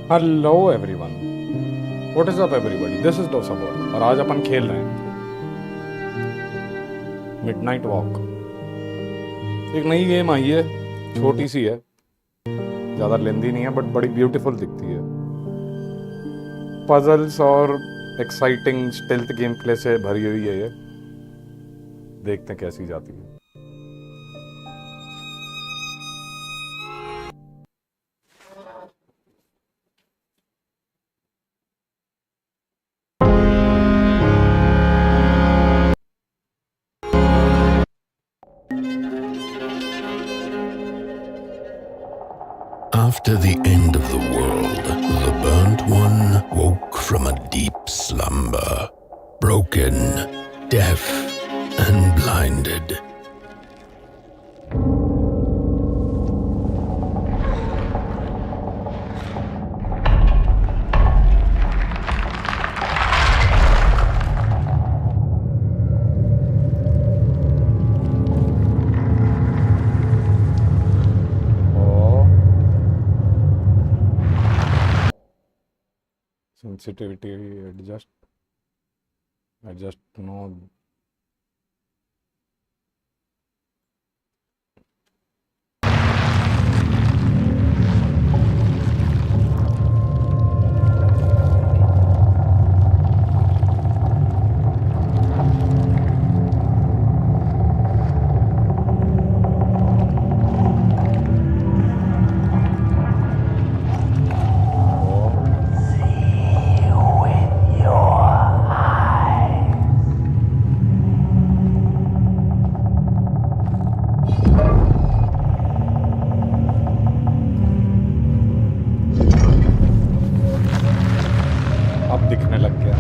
Hello everyone, what is up everybody, this is dosa boy और आज अपन खेल रहे हैं मिडनाइट वॉक। एक नई गेम आई है, छोटी सी है, ज़्यादा लेंदी नहीं है बट बड़ी ब्यूटीफुल दिखती है। पजल्स और एक्साइटिंग स्टेल्थ गेम प्ले से भरी हुई है ये। देखते हैं कैसी जाती है। After the end of the world, the burnt one woke from a deep slumber, broken, deaf, and blinded. Sensitivity adjust no. अब दिखने लग गया।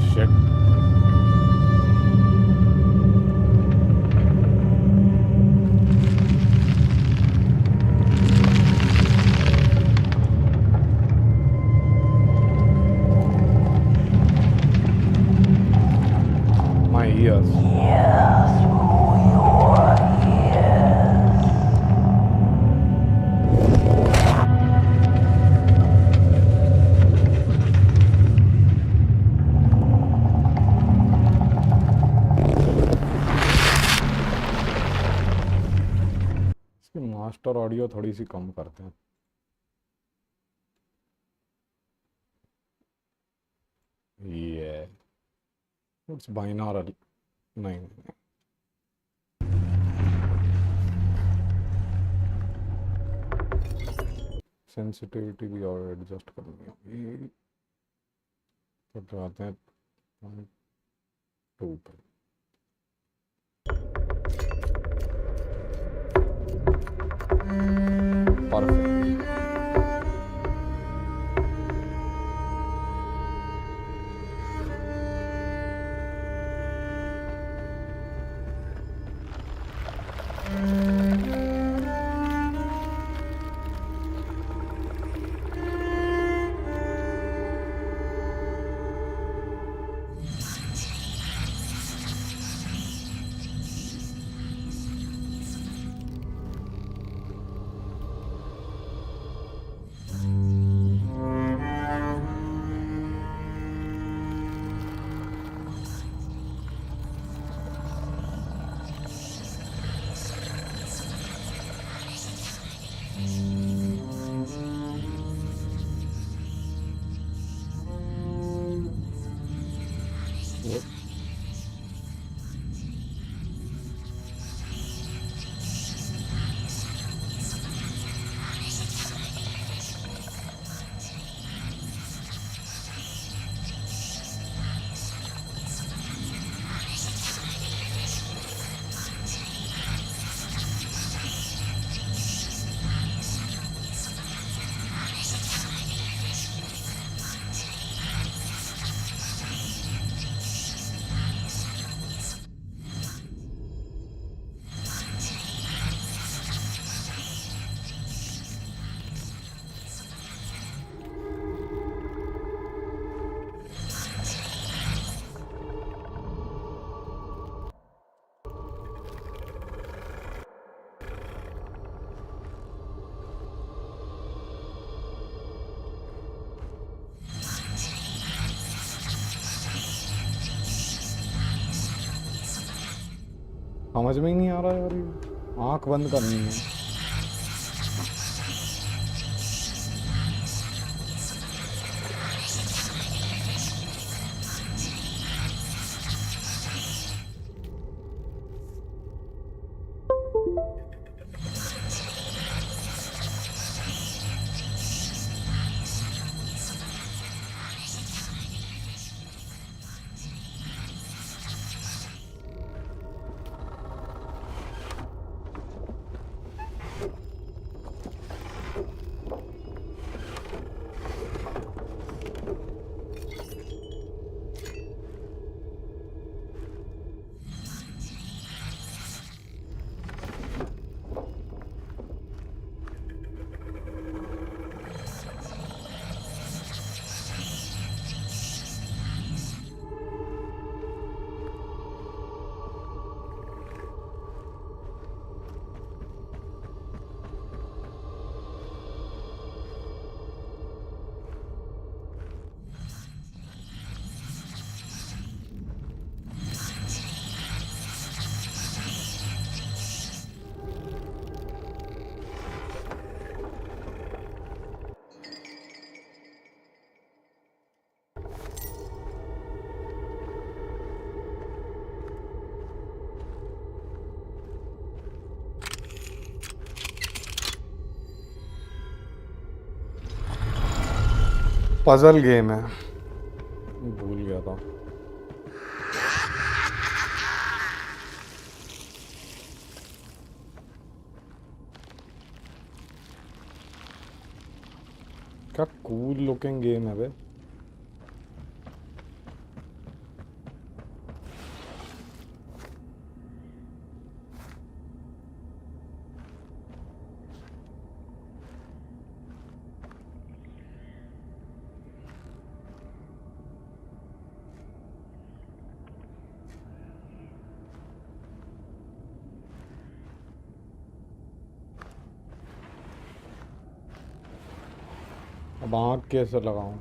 Shit, my ears. Master audio थोड़ी सी कम करते हैं। ये इट्स बाइनॉरल, नहीं सेंसिटिविटी भी और एडजस्ट करनी होगी। तो जाते हैं 2 पे। परफेक्ट। समझ में ही नहीं आ रहा यार, ये आँख बंद करनी है। पजल गेम है, भूल गया था। क्या कूल लुकिंग गेम है बे। अब आँख कैसे लगाऊं?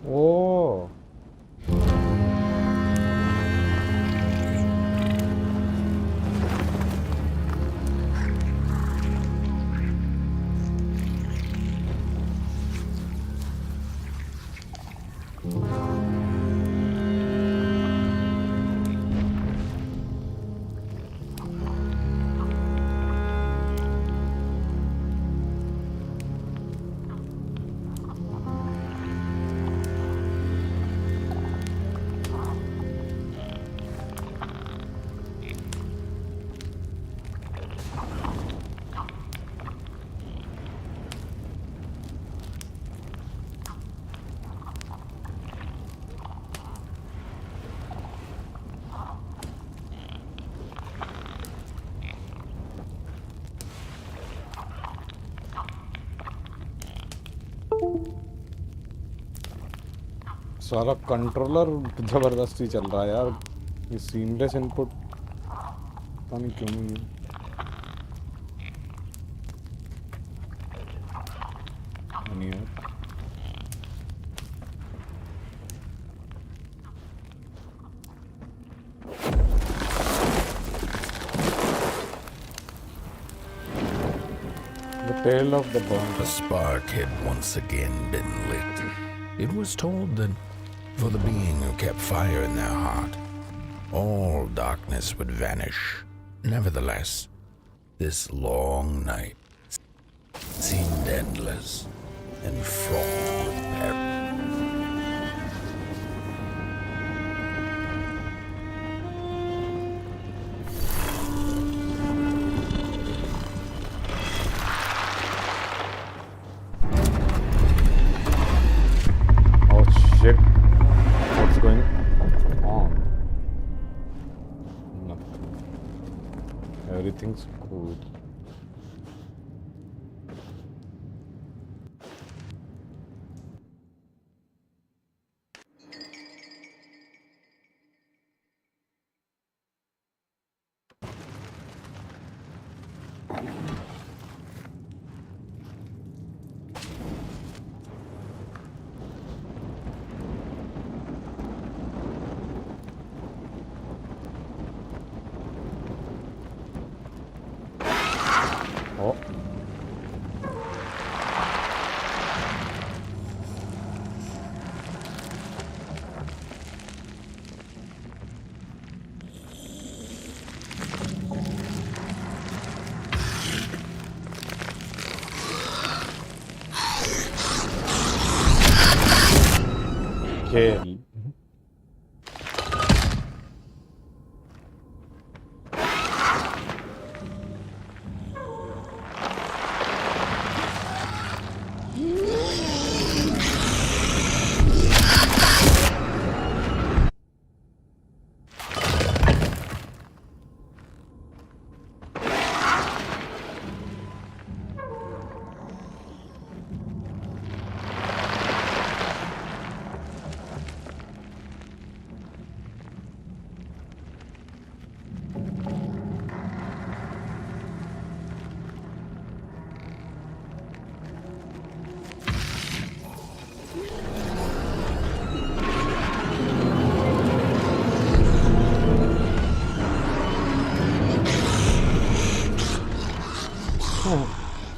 ओ सारा कंट्रोलर जबरदस्ती चल रहा है यार, ये सीमलेस इनपुट पता नहीं क्यों नहीं है। नहीं है। The tale of the burnt. A spark had once again been lit. It was told that for the being who kept fire in their heart, all darkness would vanish. Nevertheless, this long night seemed endless and fraught with peril. Oh shit. What's going on? Nothing. Everything's good. Oh. Okay.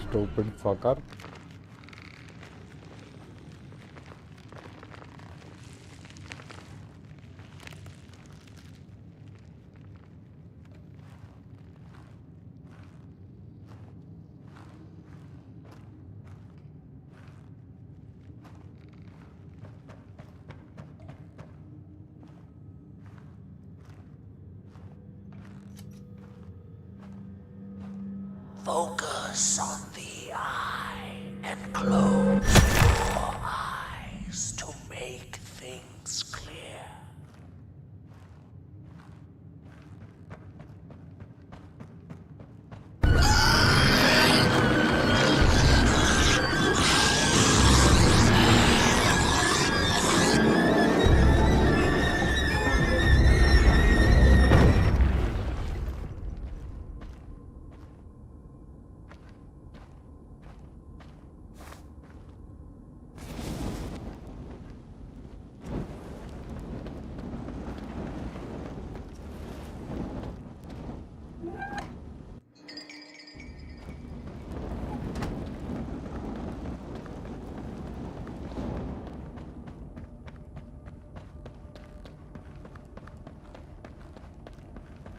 Stupid fucker. Focus on the eye and close your eyes to make things clear.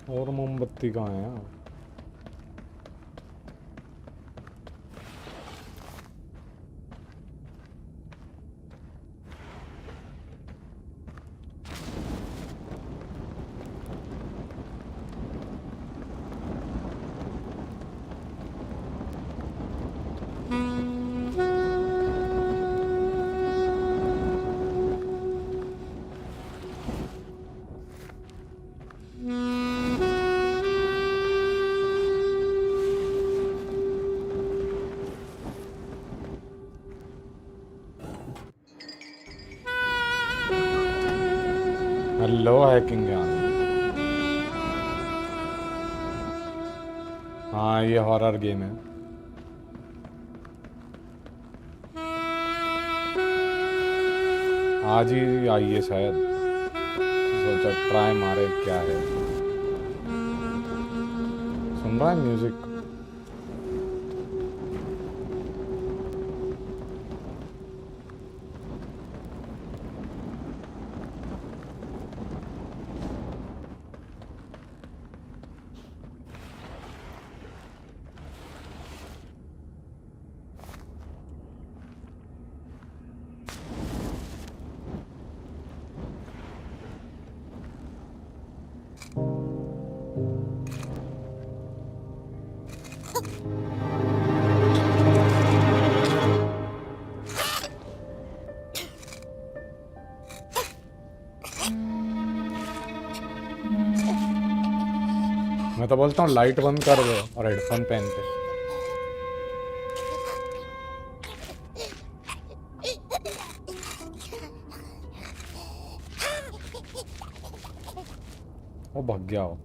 और मोमबत्ती कहाँ है? Hello hacking ज्ञान। हाँ ये horror game है। आज ही आई है शायद, सोचा ट्राई मारे क्या है। सुन रहा है म्यूजिक? मैं तो बोलता हूँ लाइट बंद कर दो और हेडफोन पहन के। वो भाग गया हो।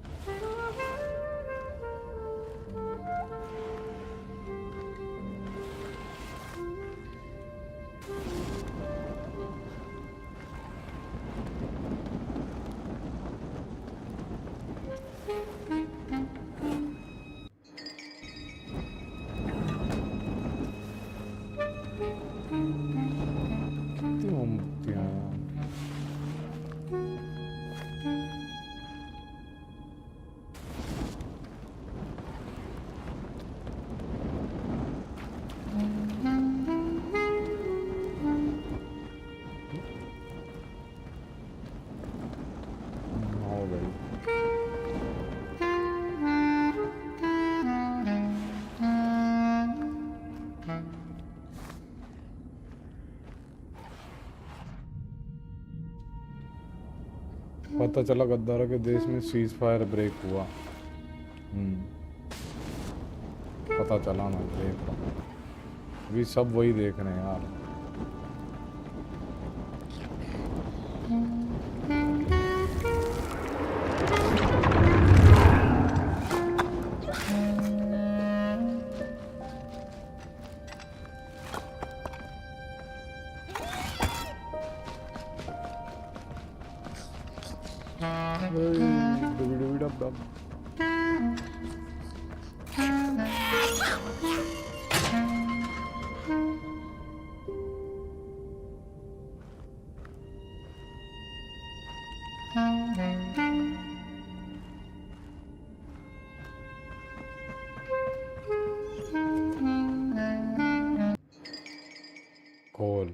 कितनी मोमबत्तियां हैं यार। हो गई। पता चला गद्दारों के देश में सीज फायर ब्रेक हुआ। पता चला ना, देख रहा हूँ अभी सब वही देख रहे हैं यार। डब खोल।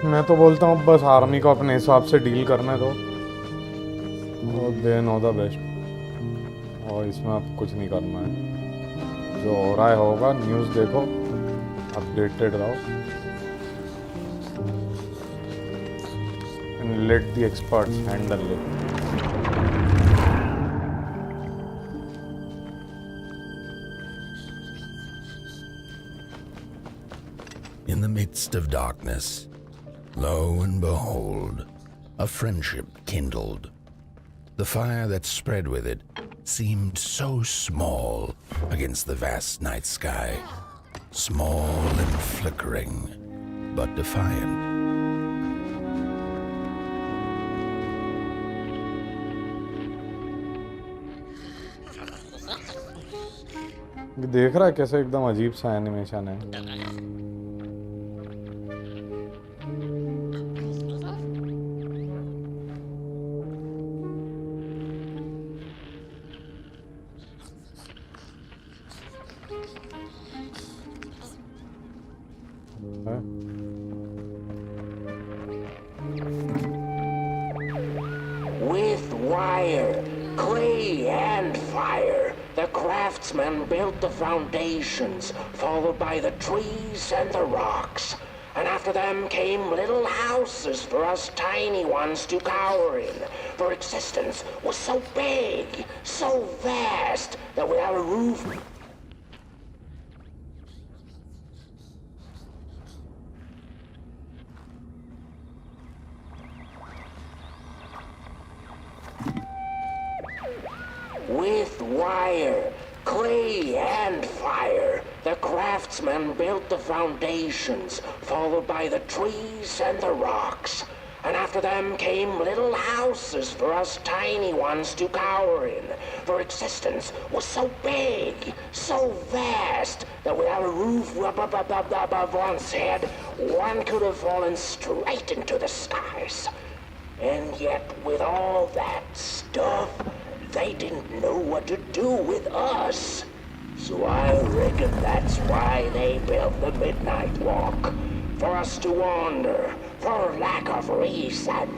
मैं तो बोलता हूँ बस आर्मी को अपने हिसाब से डील करने दो और दे नो द बेस्ट, और इसमें अब कुछ नहीं करना है। जो हो रहा है होगा, न्यूज़ देखो, अपडेटेड रहो and let the experts handle it. In the midst of darkness, lo and behold, a friendship kindled. The fire that spread with it seemed so small against the vast night sky. Small and flickering, but defiant. देख रहा है कैसे एकदम अजीब सा animation है. With wire, clay, and fire, the craftsmen built the foundations, followed by the trees and the rocks. And after them came little houses for us tiny ones to cower in. For existence was so big, so vast, that without a roof... With wire, clay, and fire, the craftsmen built the foundations, followed by the trees and the rocks. And after them came little houses for us tiny ones to cower in. For existence was so big, so vast, that without a roof above one's head, one could have fallen straight into the skies. And yet, with all that stuff, they didn't know what to do with us. So I reckon that's why they built the Midnight Walk. For us to wander, for lack of reason.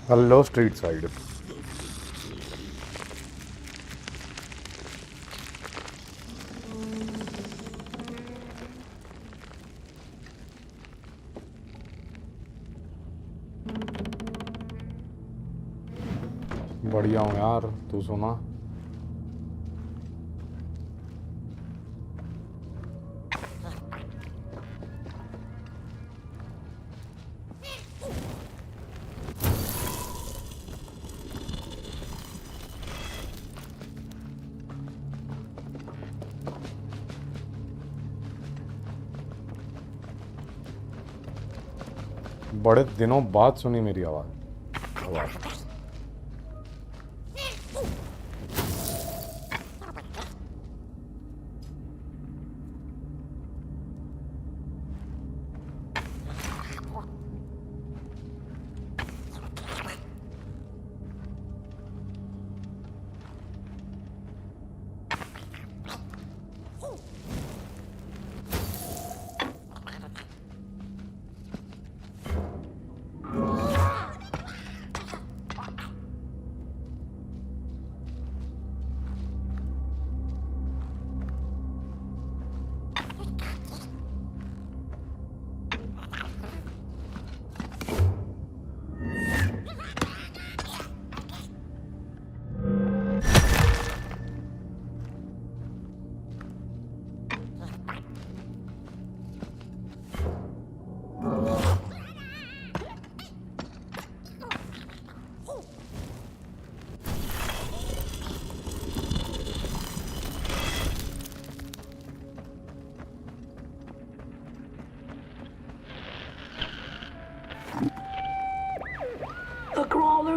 Hello street side. बढ़िया हूँ यार, तू सुना. बड़े दिनों बाद सुनी मेरी आवाज़.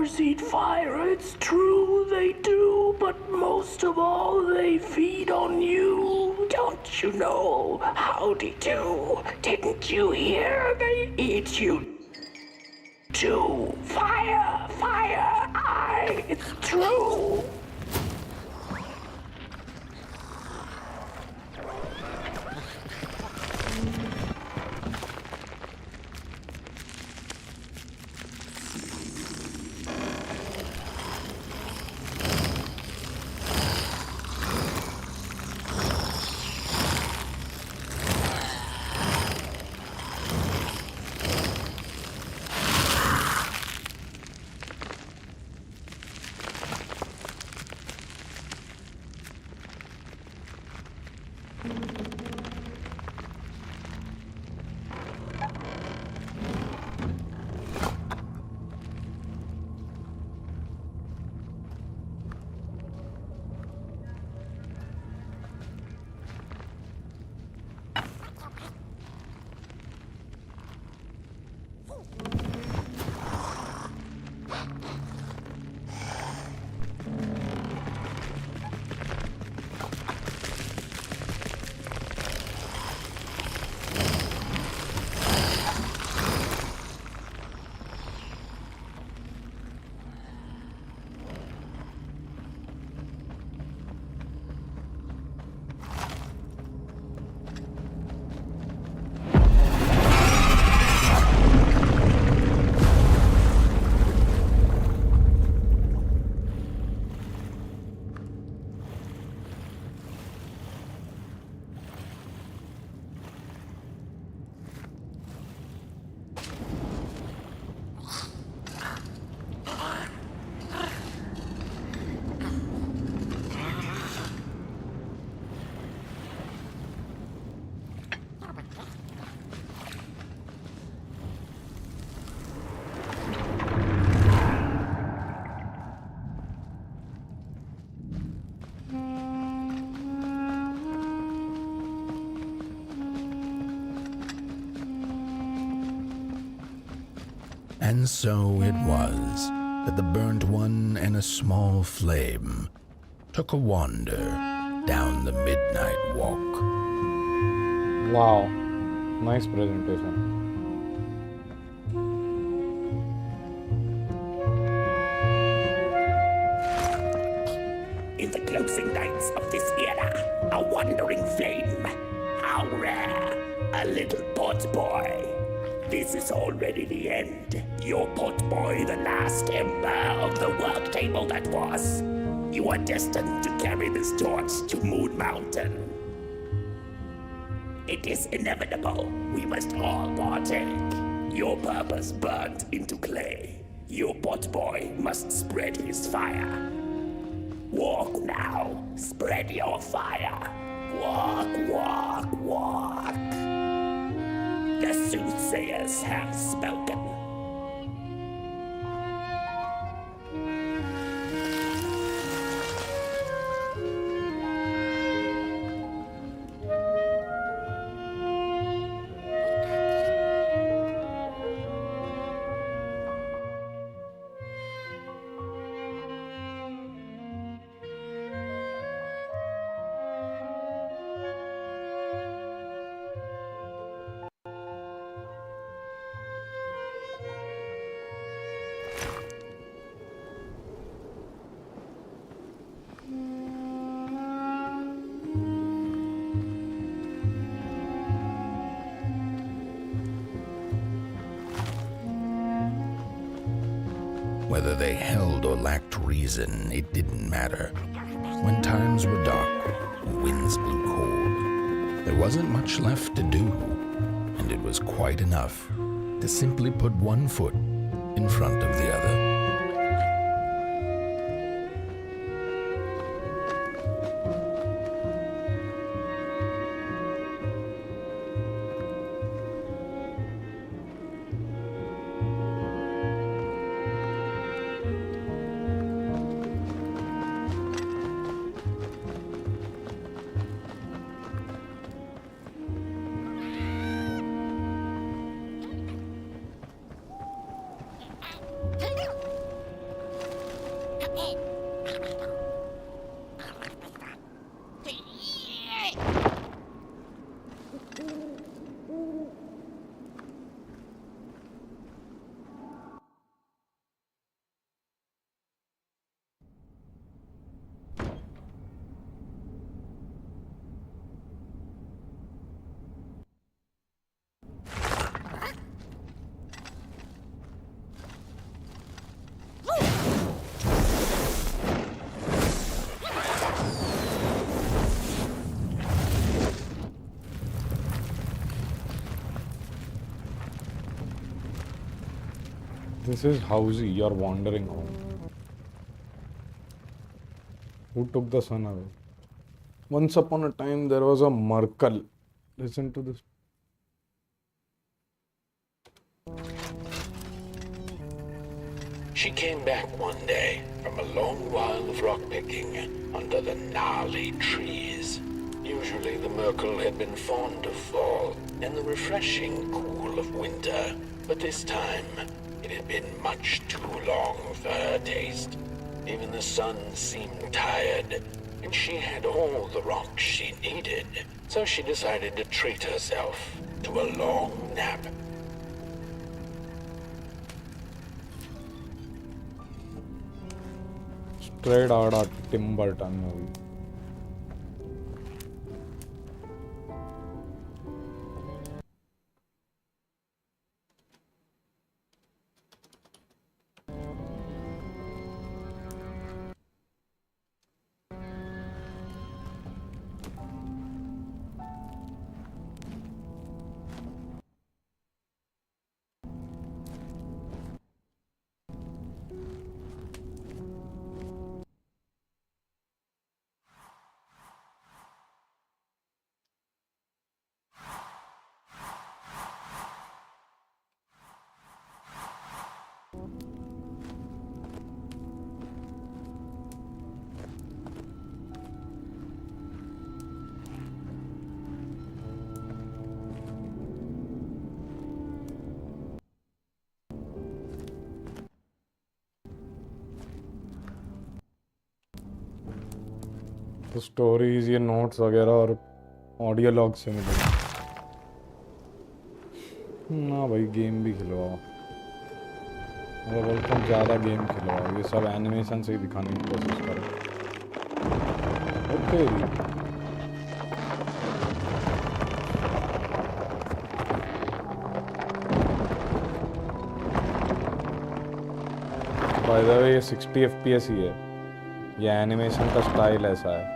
flowers eat fire, it's true they do, but most of all they feed on you. Don't you know? Howdy do. Didn't you hear? They eat you too. Fire, fire, aye, it's true. And so it was that the burnt one and a small flame took a wander down the midnight walk. Wow, nice presentation. In the closing nights of this era, a wandering flame. How rare, a little Potboy. This is already the end. Your Potboy, the last ember of the work table that was. You are destined to carry this torch to Moon Mountain. It is inevitable. We must all partake. Your purpose burnt into clay. Your Potboy must spread his fire. Walk now. Spread your fire. Walk, walk, walk. The soothsayers have spoken. Whether they held or lacked reason, it didn't matter. When times were dark and winds blew cold, there wasn't much left to do, and it was quite enough to simply put one foot in front of the other. This is Housey, you're wandering home. Who took the sun away? Once upon a time, there was a Merkel. Listen to this. She came back one day from a long while of rock picking under the gnarly trees. Usually the Merkel had been fond of fall and the refreshing cool of winter, but this time it had been much too long for her taste. Even the sun seemed tired, and she had all the rocks she needed, so she decided to treat herself to a long nap. Straight out of Tim Burton movie. तो stories ये notes वगैरह और audio log से मिले ना भाई game भी खिलवाओ मैं बोलता हूँ ज़्यादा गेम खिलवाओ ये सब एनिमेशन से ही दिखाने की कोशिश करो ओके बाय द वे ये 60 FPS ही है ये एनिमेशन का स्टाइल ऐसा है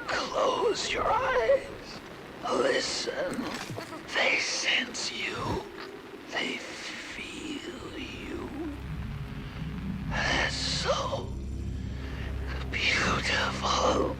Close your eyes. Listen. They sense you. They feel you. That's so beautiful.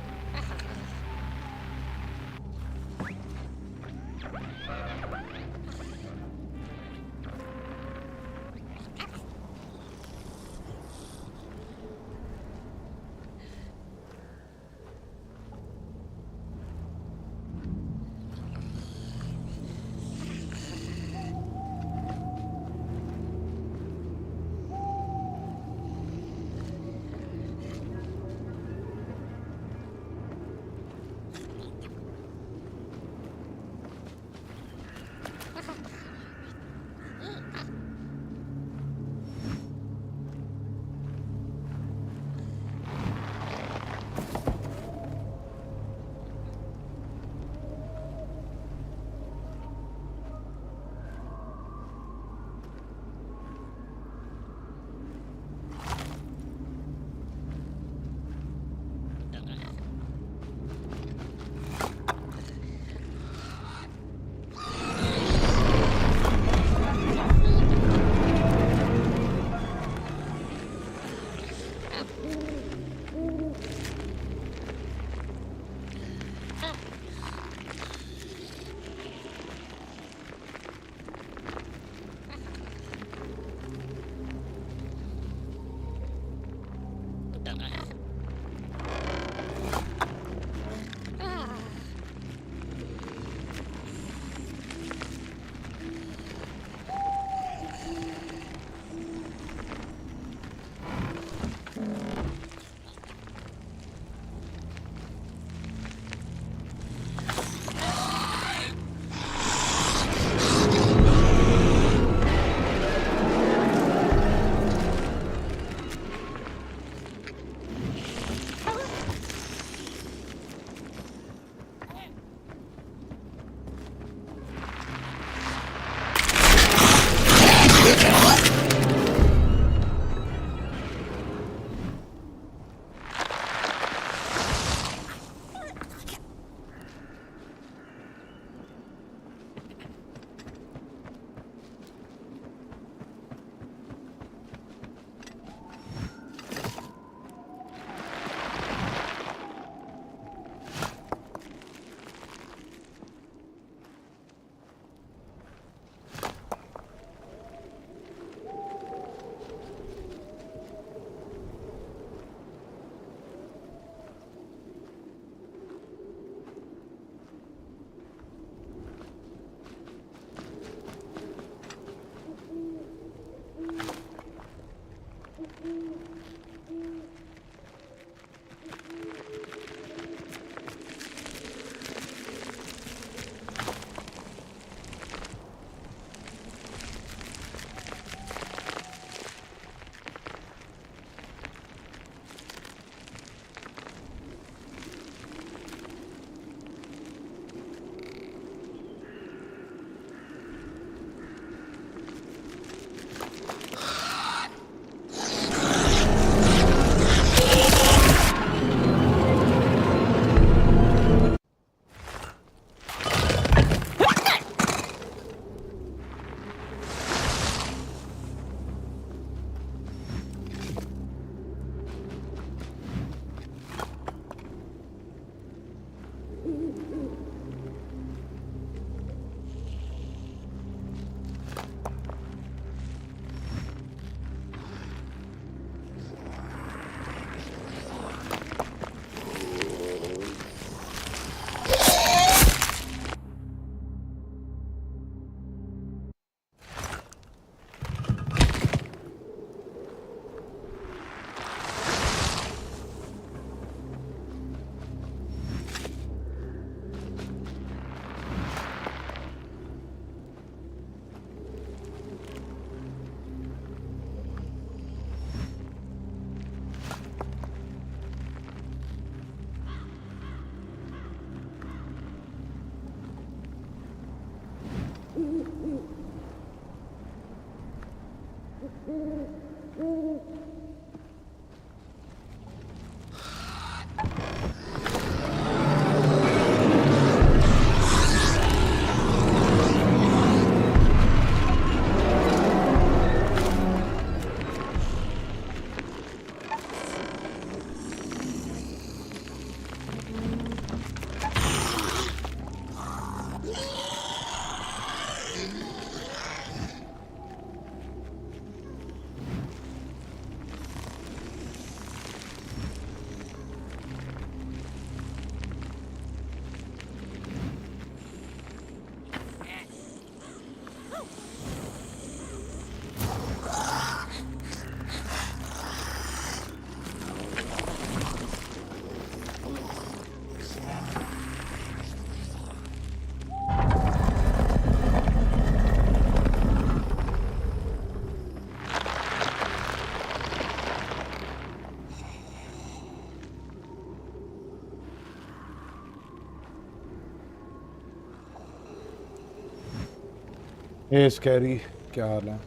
A scary, क्या हाल है?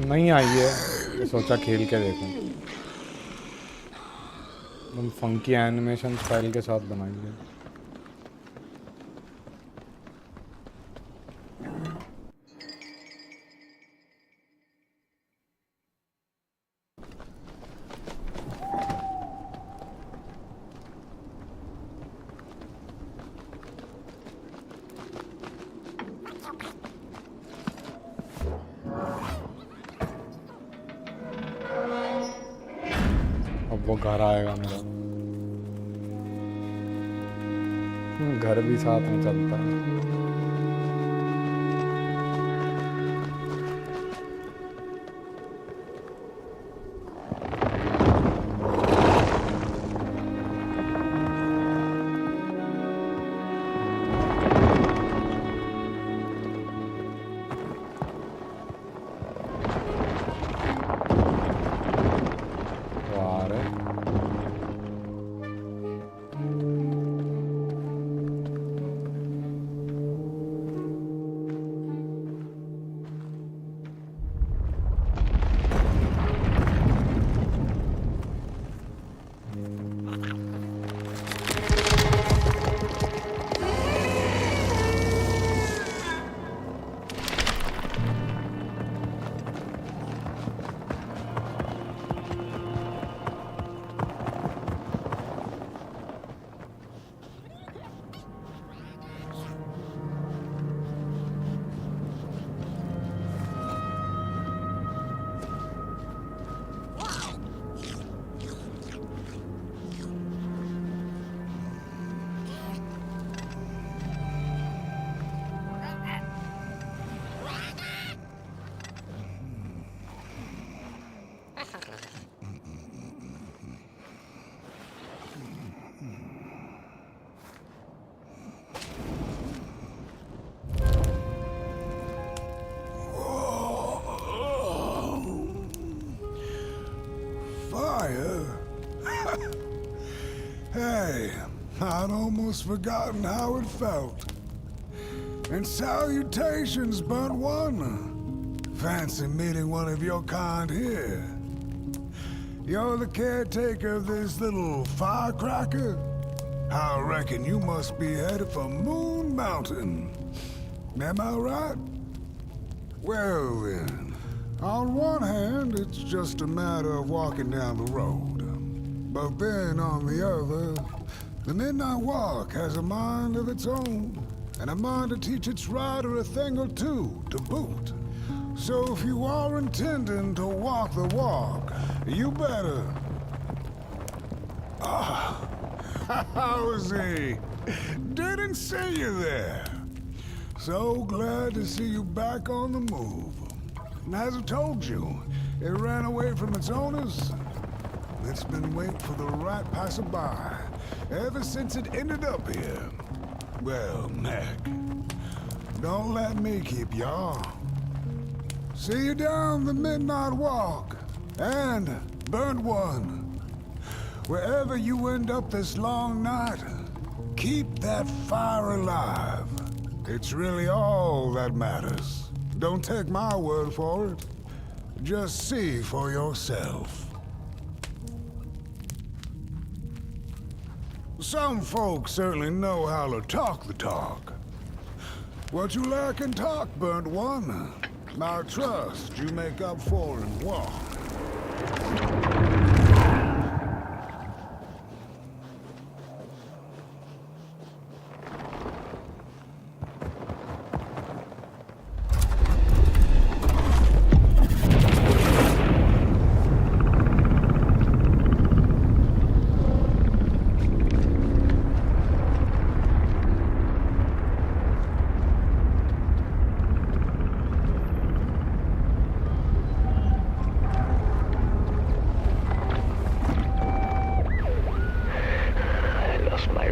नहीं आई है, सोचा खेल के देखूं। हम फंकी एनिमेशन स्टाइल के साथ बनाएंगे। अब वो घर आएगा मेरा। घर भी साथ में चलता है। वो आ रहे। Fire? Hey, I'd almost forgotten how it felt. And salutations, burnt one. Fancy meeting one of your kind here. You're the caretaker of this little firecracker? I reckon you must be headed for Moon Mountain. Am I right? Well then, on one hand, it's just a matter of walking down the road. But then on the other, the Midnight Walk has a mind of its own, and a mind to teach its rider a thing or two to boot. So if you are intending to walk the walk, you better... Ah, how's he? Didn't see you there. So glad to see you back on the move. And as I told you, it ran away from its owners. It's been waiting for the right passerby ever since it ended up here. Well, Mac, don't let me keep y'all. See you down the Midnight Walk, and burnt one. Wherever you end up this long night, keep that fire alive. It's really all that matters. Don't take my word for it. Just see for yourself. Some folks certainly know how to talk the talk. What you lack in talk, burnt one, I trust you make up for in walk.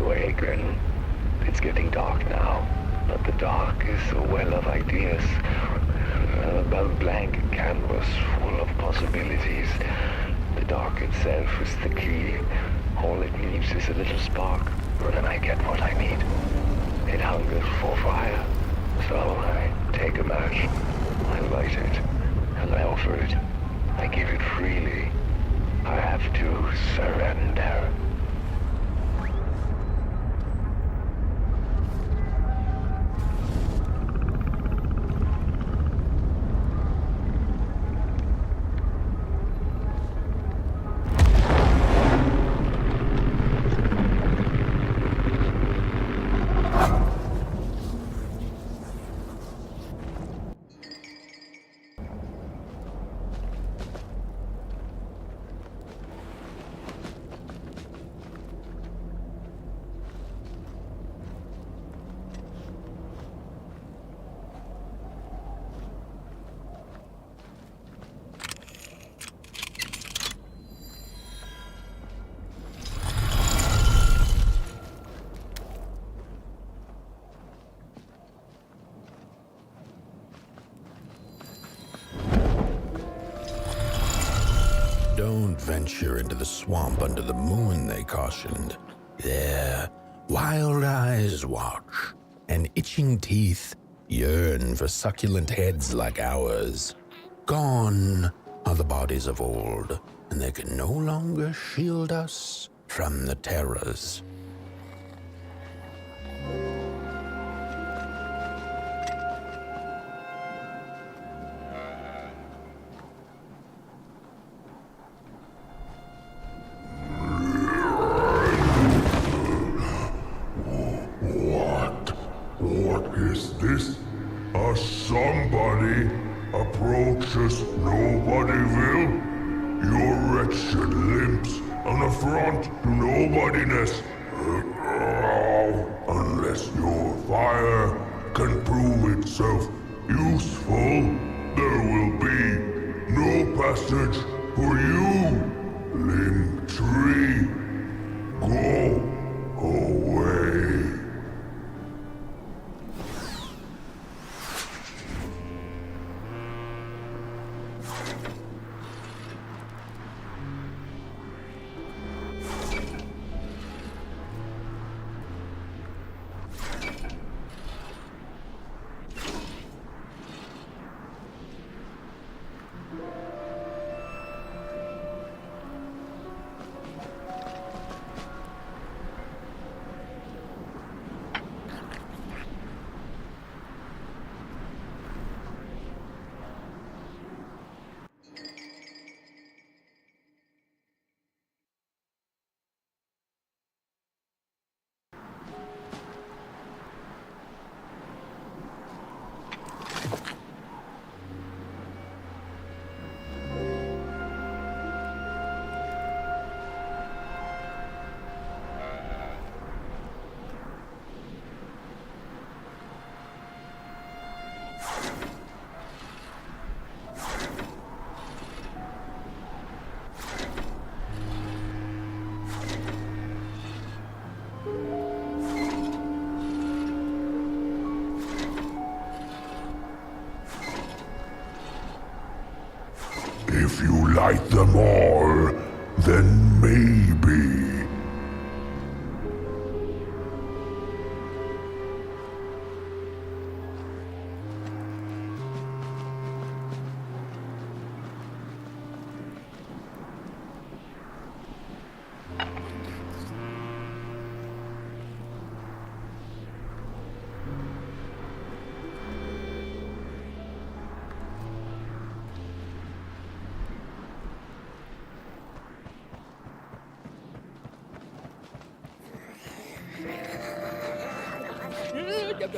awaken. It's getting dark now, but the dark is a well of ideas. A blank canvas full of possibilities. The dark itself is the key. All it needs is a little spark, and I get what I need. It hungers for fire. So I take a match, I light it, and I offer it. I give it freely. I have to surrender. Don't venture into the swamp under the moon, they cautioned. There, wild eyes watch, and itching teeth yearn for succulent heads like ours. Gone are the bodies of old, and they can no longer shield us from the terrors. What is this? Somebody approaches nobody will? Your wretched limbs, an affront to nobodiness. Unless your fire can prove itself useful, there will be no passage for you, limb tree. Go away. If you light them all, then maybe.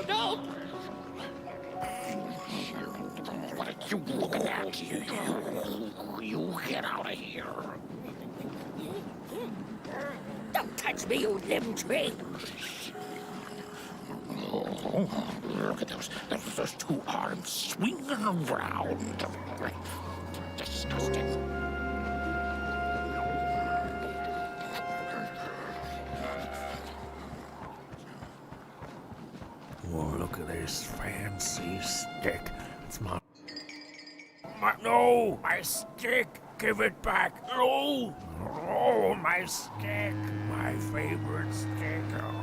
No! What are you looking at? You get out of here. Don't touch me, you limb tree. Oh, look at those two arms swinging around. Disgusting. Look at this fancy stick. It's no, my stick. Give it back. No, oh, my stick. My favorite stick. Oh.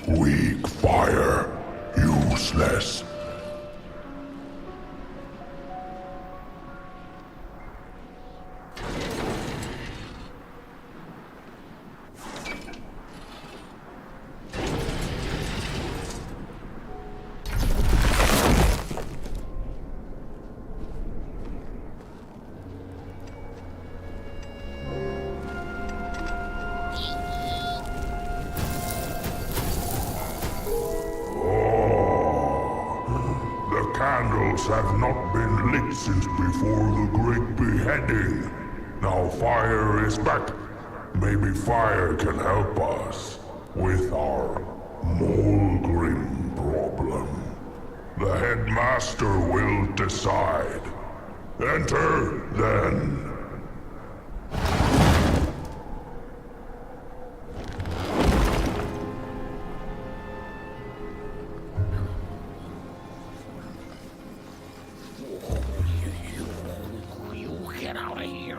Weak fire, useless. Candles have not been lit since before the great beheading. Now fire is back. Maybe fire can help us with our Molgrim problem. The headmaster will decide. Enter, then. Get out of here.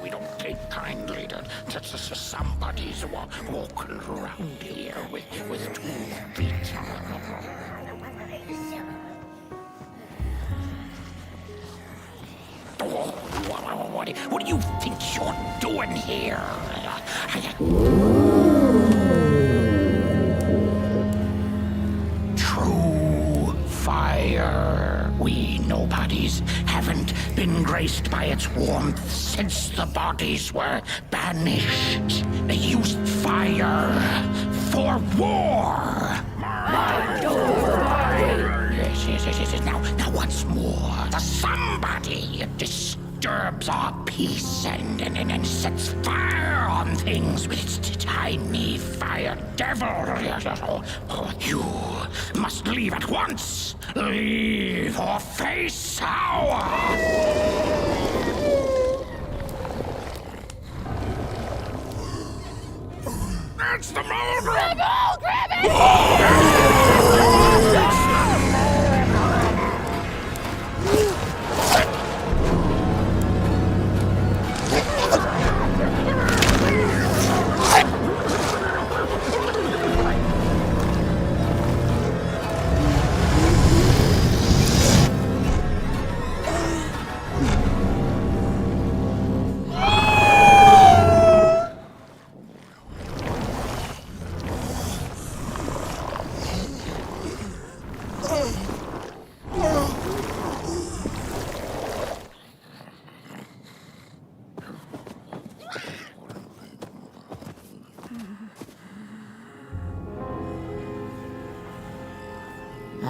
We don't take kindly to somebody's walking around here with 2 feet. What do you think you're doing here? True fire. We nobodies haven't been graced by its warmth since the bodies were banished. They used fire for war. Yes. Now once more, the somebody disturbs our peace and sets fire on things with its tiny fire devil. You must leave at once. Leave or face sour. That's the Molgrim! Grab it!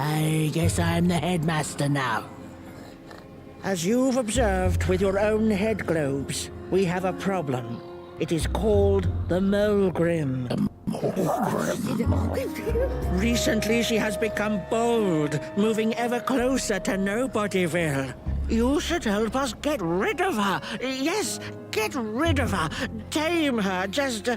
I guess I'm the headmaster now. As you've observed with your own head globes, we have a problem. It is called the Molgrim. Recently, she has become bold, moving ever closer to Nobodyville. You should help us get rid of her. Yes, get rid of her. Tame her. Just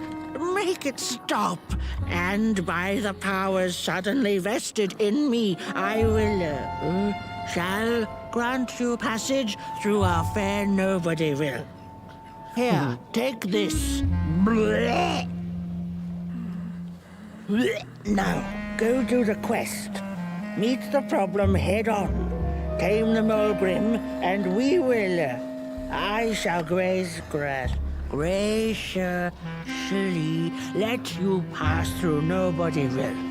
make it stop. And by the powers suddenly vested in me, I will, shall grant you passage through our fair Nobodyville. Here, take this. Blech. Blech. Now, go do the quest. Meet the problem head on. Tame the Molgrim, and we will I shall graciously let you pass through Nobodyville.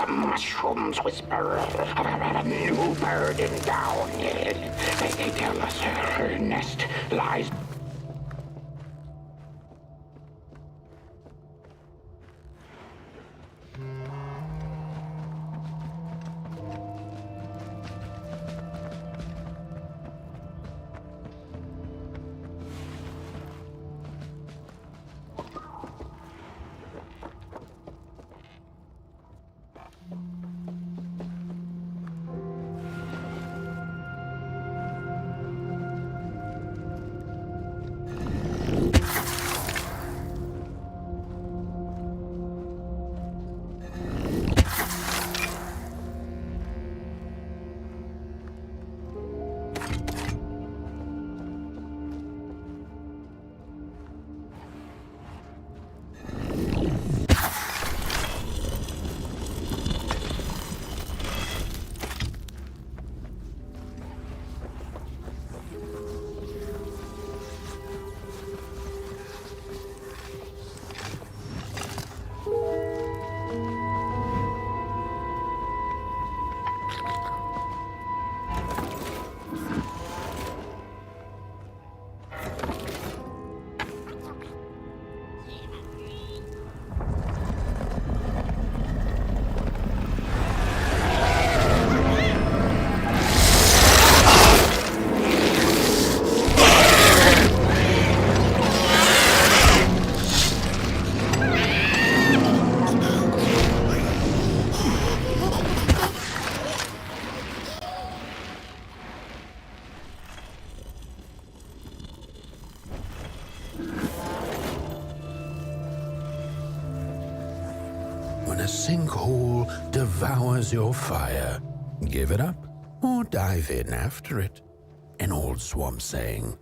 Mushrooms whisper of a new burden down. They tell us her nest lies. When a sinkhole devours your fire, give it up or dive in after it. An old swamp saying.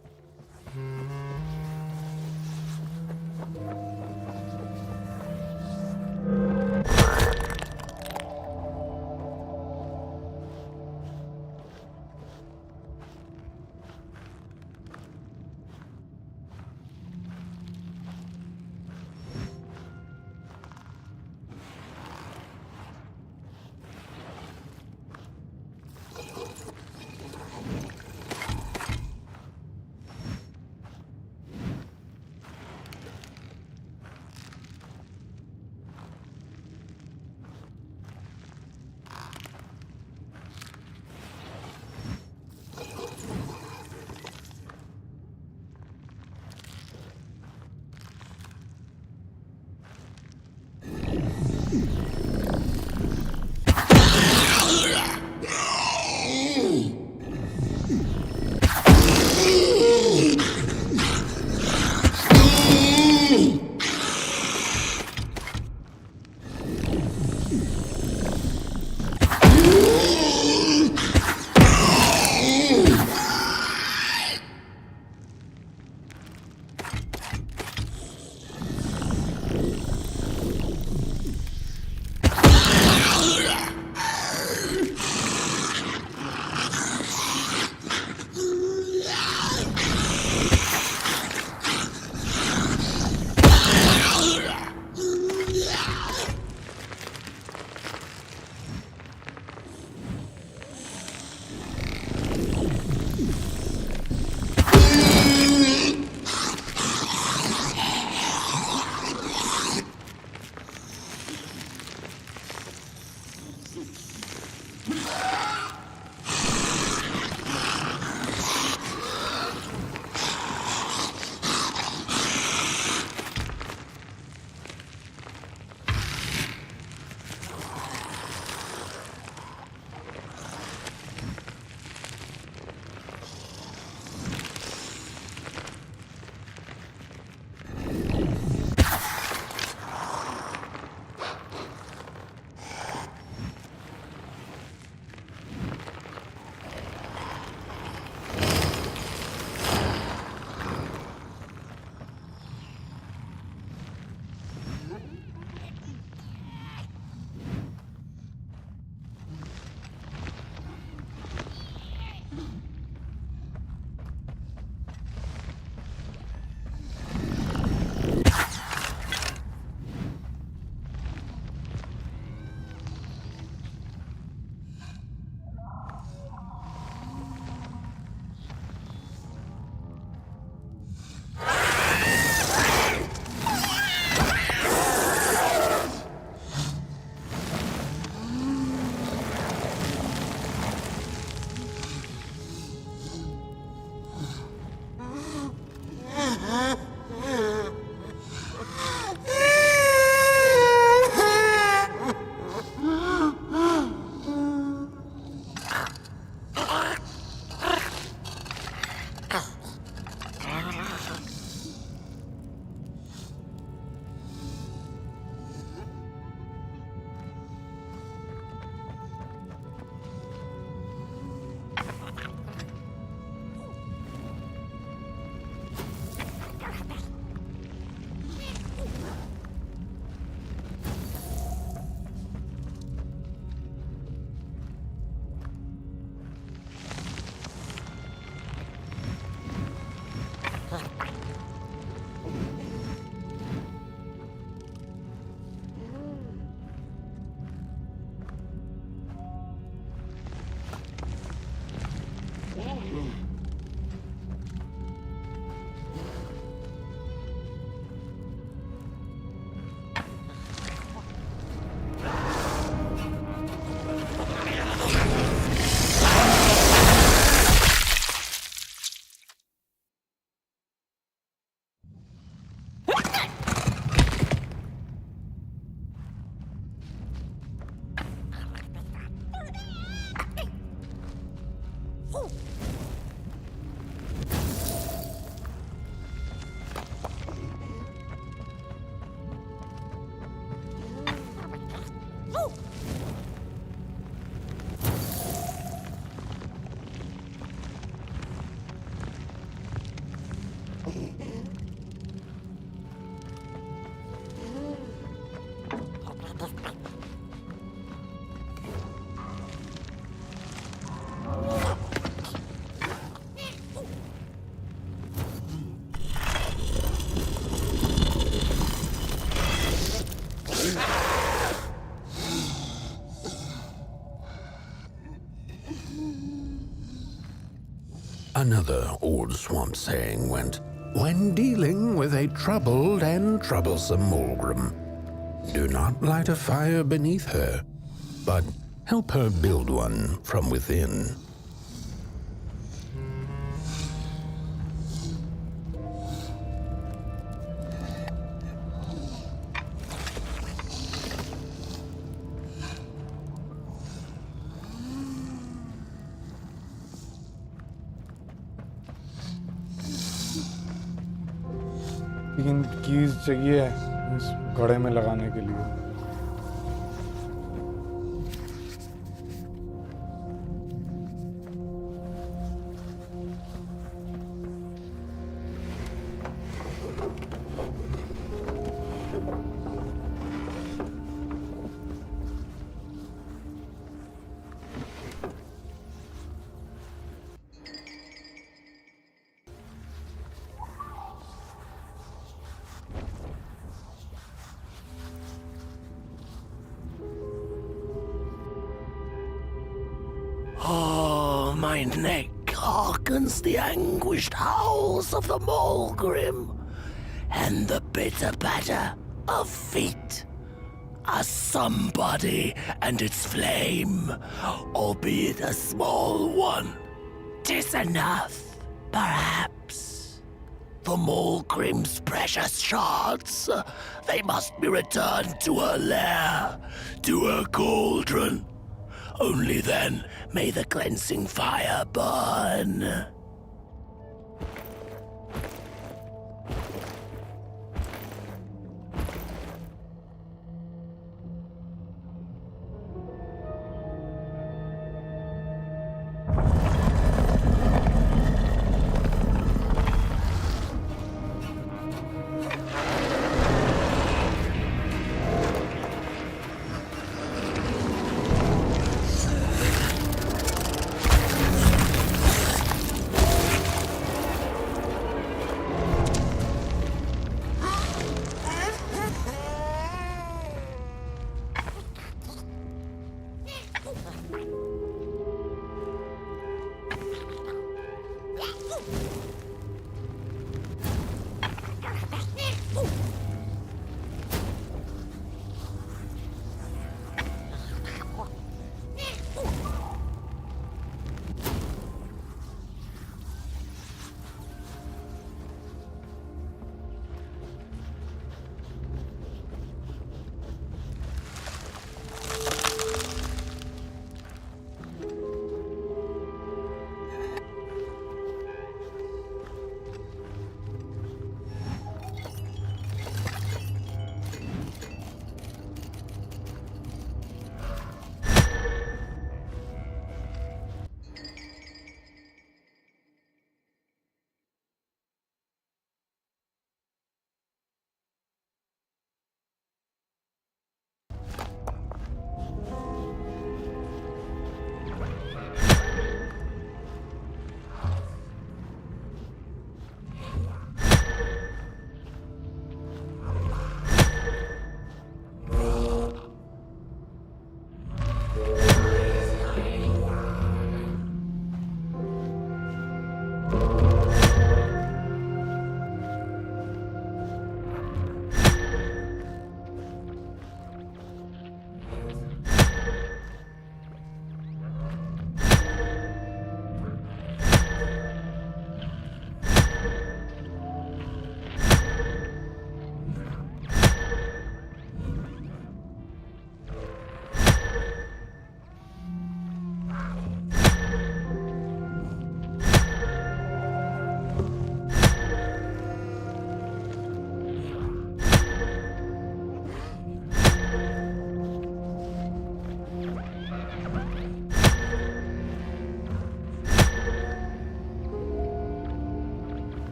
Another old swamp saying went, when dealing with a troubled and troublesome Mulgrim, do not light a fire beneath her, but help her build one from within. तीन keys चाहिए इस घड़े में लगाने के लिए। Oh, my neck hearkens the anguished howls of the Mulgrim, and the bitter patter of feet. A somebody and its flame, albeit a small one. 'Tis enough, perhaps. The Mulgrim's precious shards, they must be returned to her lair, to her cauldron. Only then may the cleansing fire burn.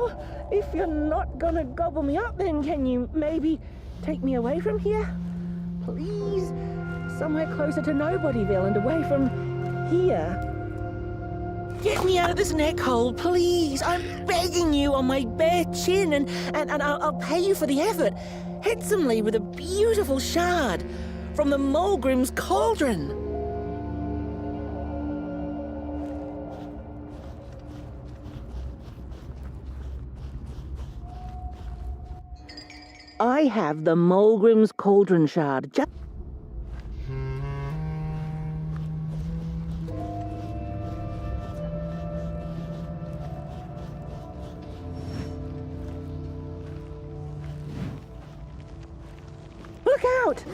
Well, if you're not gonna gobble me up, then can you maybe take me away from here? Please? Somewhere closer to Nobodyville and away from here. Get me out of this neck hole, please. I'm begging you on my bare chin, and I'll pay you for the effort. Handsomely with a beautiful shard from the Mulgrim's cauldron. I have the Mulgrim's cauldron shard. Just look out!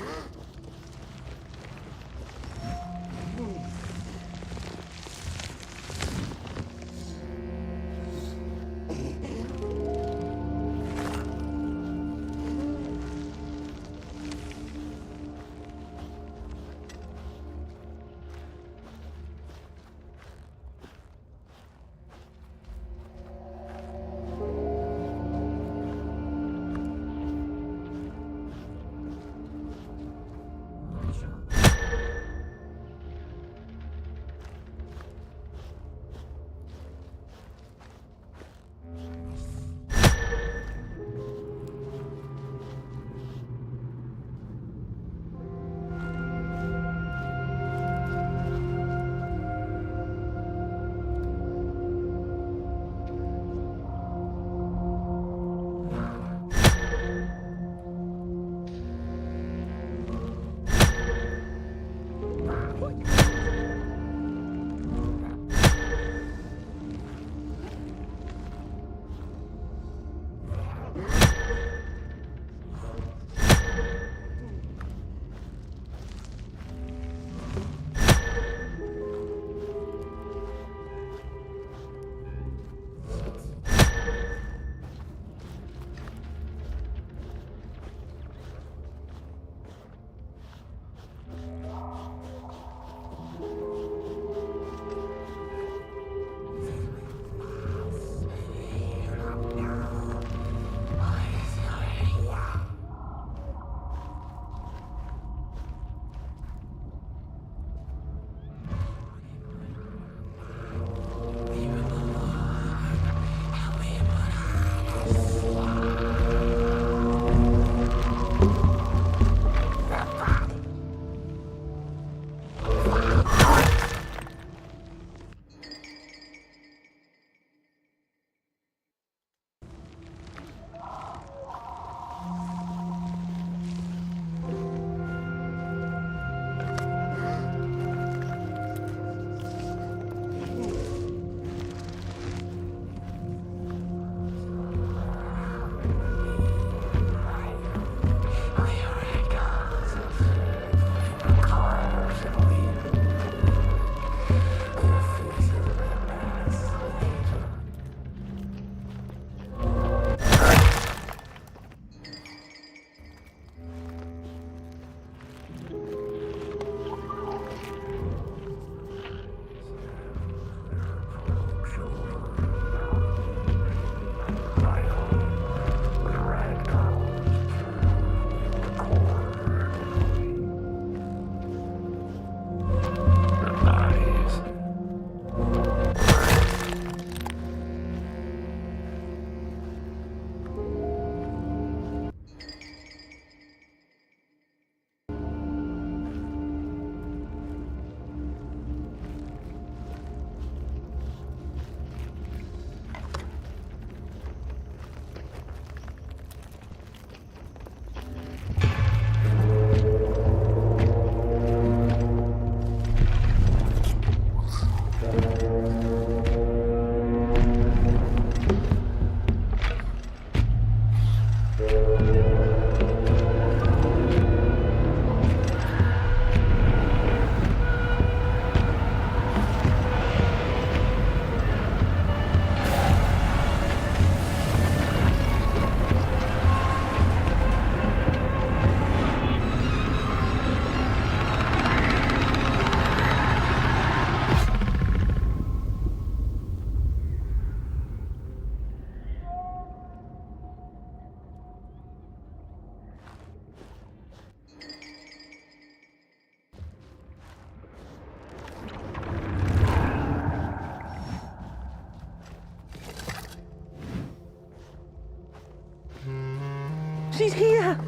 She's here!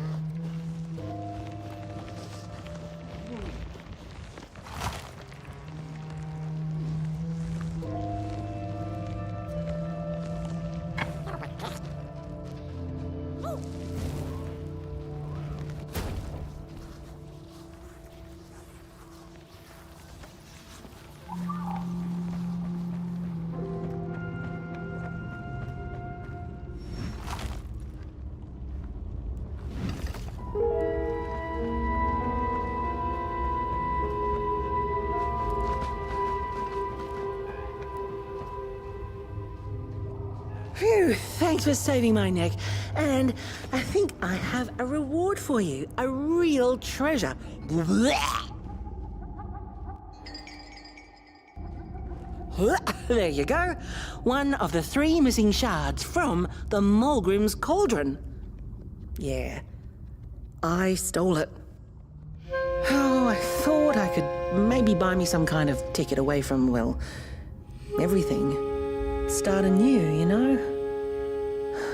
Phew, thanks for saving my neck. And I think I have a reward for you. A real treasure. There you go. One of the 3 missing shards from the Mulgrim's Cauldron. Yeah, I stole it. Oh, I thought I could maybe buy me some kind of ticket away from, well, everything. Start anew, you know?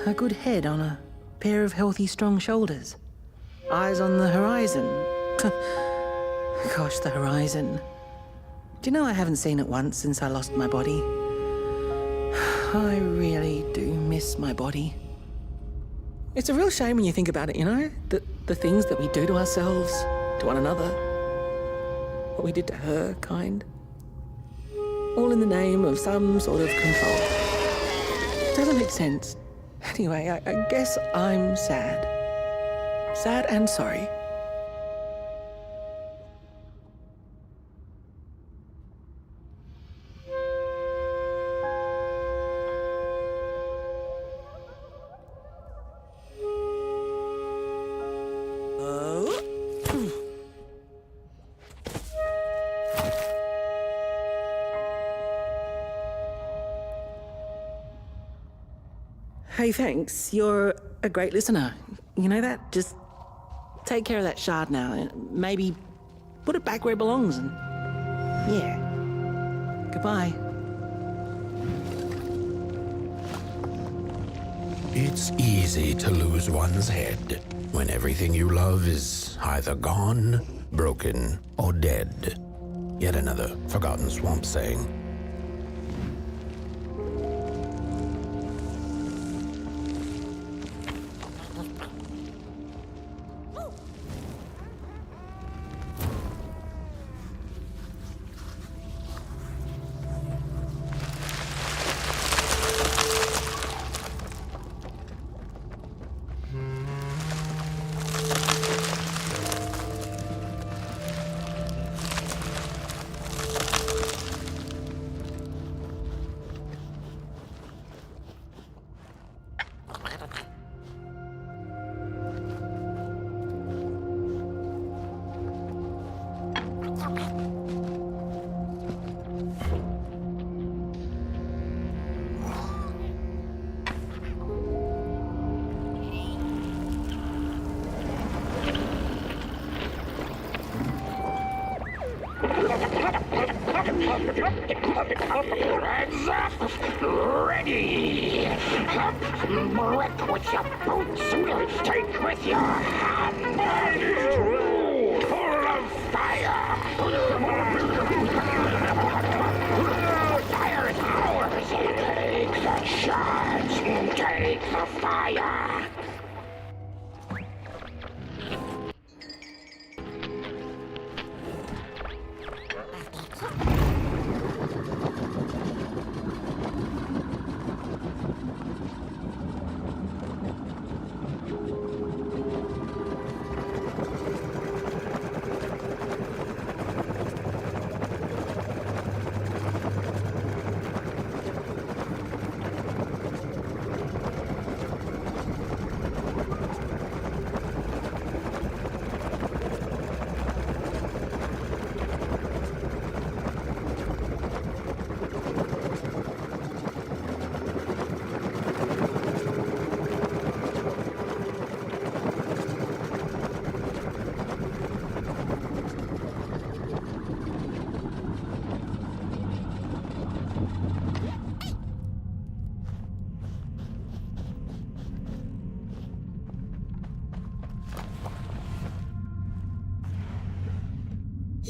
A good head on a pair of healthy, strong shoulders. Eyes on the horizon. Gosh, the horizon. Do you know I haven't seen it once since I lost my body? I really do miss my body. It's a real shame when you think about it, you know? The things that we do to ourselves, to one another. What we did to her, kind. All in the name of some sort of control. Doesn't make sense. Anyway, I guess I'm sad. Sad and sorry. Hey, thanks. You're a great listener. You know that? Just take care of that shard now and maybe put it back where it belongs and... yeah. Goodbye. It's easy to lose one's head when everything you love is either gone, broken, or dead. Yet another forgotten swamp saying. Hands up! Ready! Brick with your boots, take with your hand! Full of fire! Fire is ours! Take the shards! Take the fire!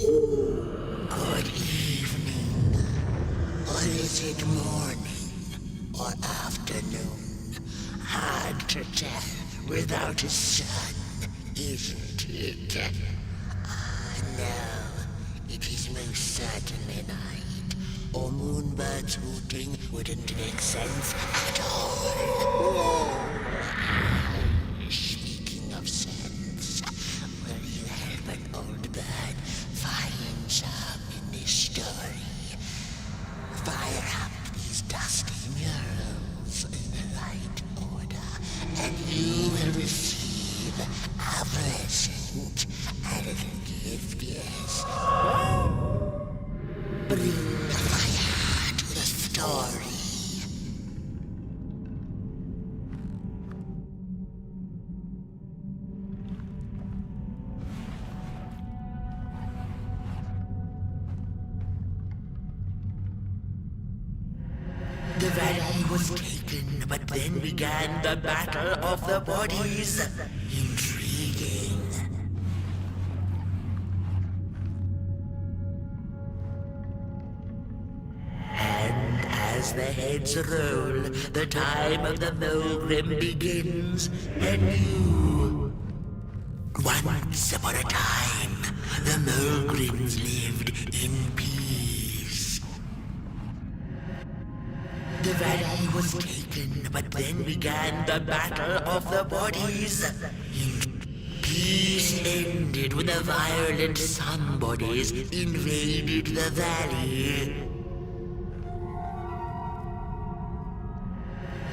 Good evening. Or is it morning or afternoon? Hard to tell without a sun, isn't it? No, it is most certainly night. Or moonbirds hooting wouldn't make sense at all. Speaking of sense, will you help an old bird find some in this story? Fire up these dusty murals in the right order, and you will receive a present, a little gift, yes. Bring fire to the story. The valley was taken, but then began the battle of the bodies. Intriguing. And as the heads roll, the time of the Mulgrim begins anew. Once upon a time, the Mulgrims lived in peace. The valley was taken, but then began the battle of the bodies. Peace ended when the violent sun bodies invaded the valley.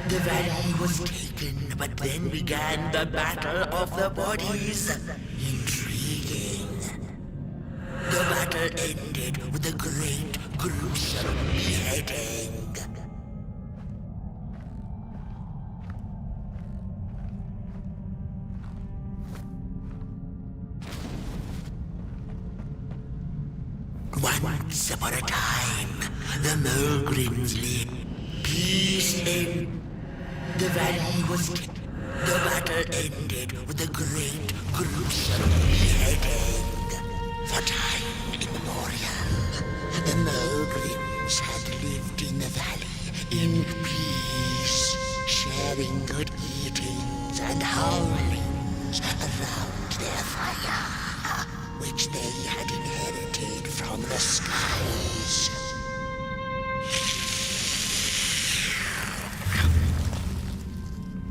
The valley was taken, but then began the battle of the bodies. Intriguing. The battle ended with a great, gruesome beheading. Once upon a time, the Mulgrims lived. Peace ended. The valley was taken. The battle ended with a great, gruesome beheading. For time immemorial, the Mulgrims had lived in the valley in peace, sharing good eatings and howlings around their fire, which they had inherited from the skies.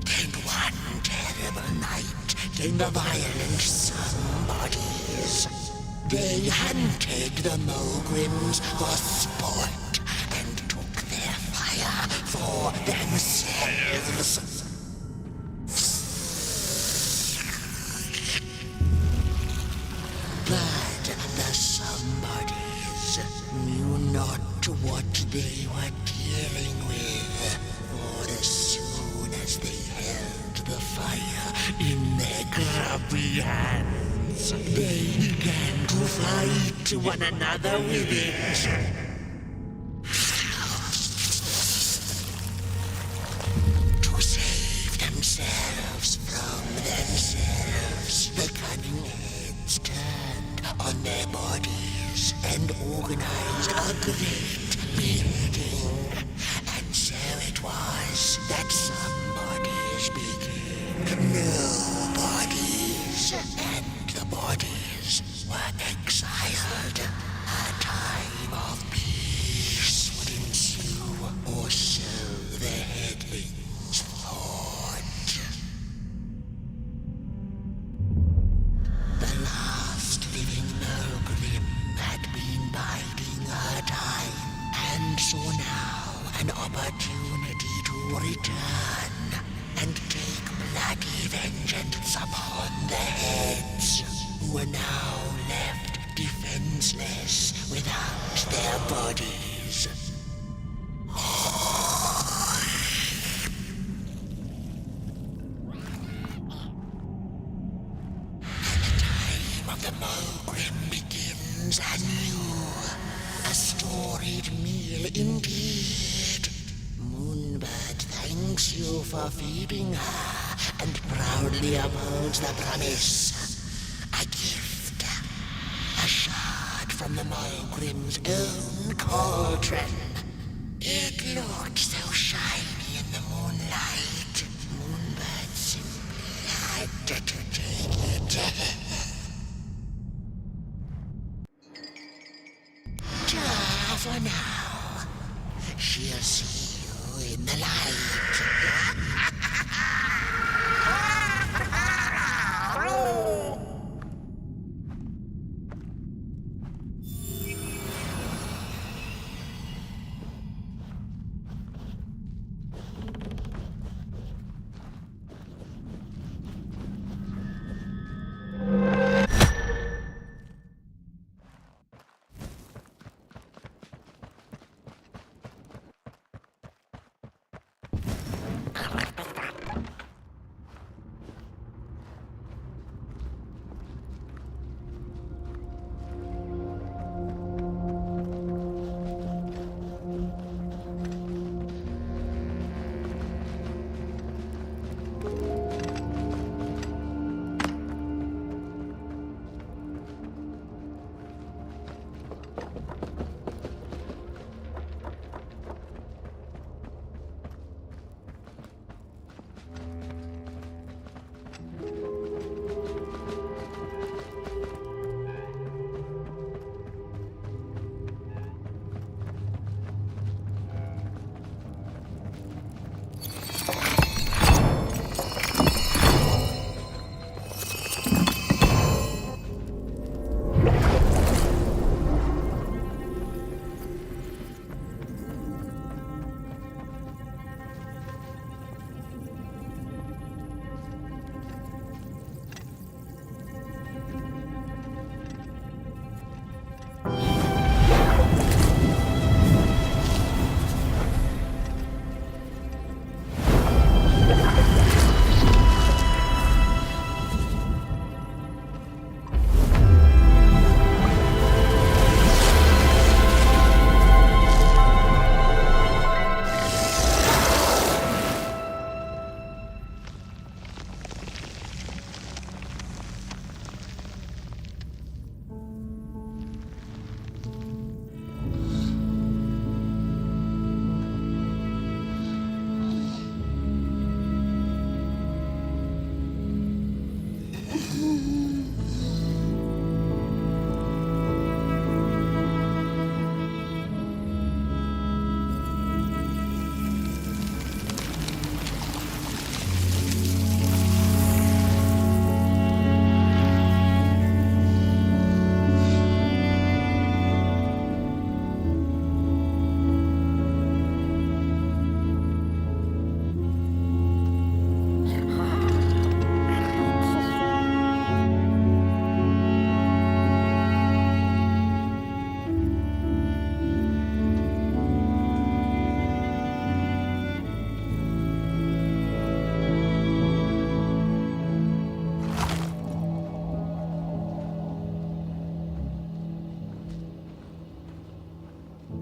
Then one terrible night came the violent sun bodies. They hunted the Mulgrims for sport and took their fire for themselves. But the somebodies knew not what they were dealing with, for as soon as they held the fire in their grubby hands, they began to fight one another with it. To save themselves from themselves, the cunning heads turned on their bodies and organized a great beheading. And so it was that some bodies became nobodies, and the bodies were exiled. A time of peace would ensue, or so the headlings thought. The last living Mulgrim had been biding her time, and saw now an opportunity to return and take bloody vengeance upon the heads, who were now left defenseless without their bodies. Of the Mulgrim begins anew. A storied meal indeed. Moonbird thanks you for feeding her and proudly upholds the promise. A gift, a shard from the Mulgrim's own cauldron. It looked so shiny in the moonlight. Moonbird simply had to take it. For now, she'll see you in the light.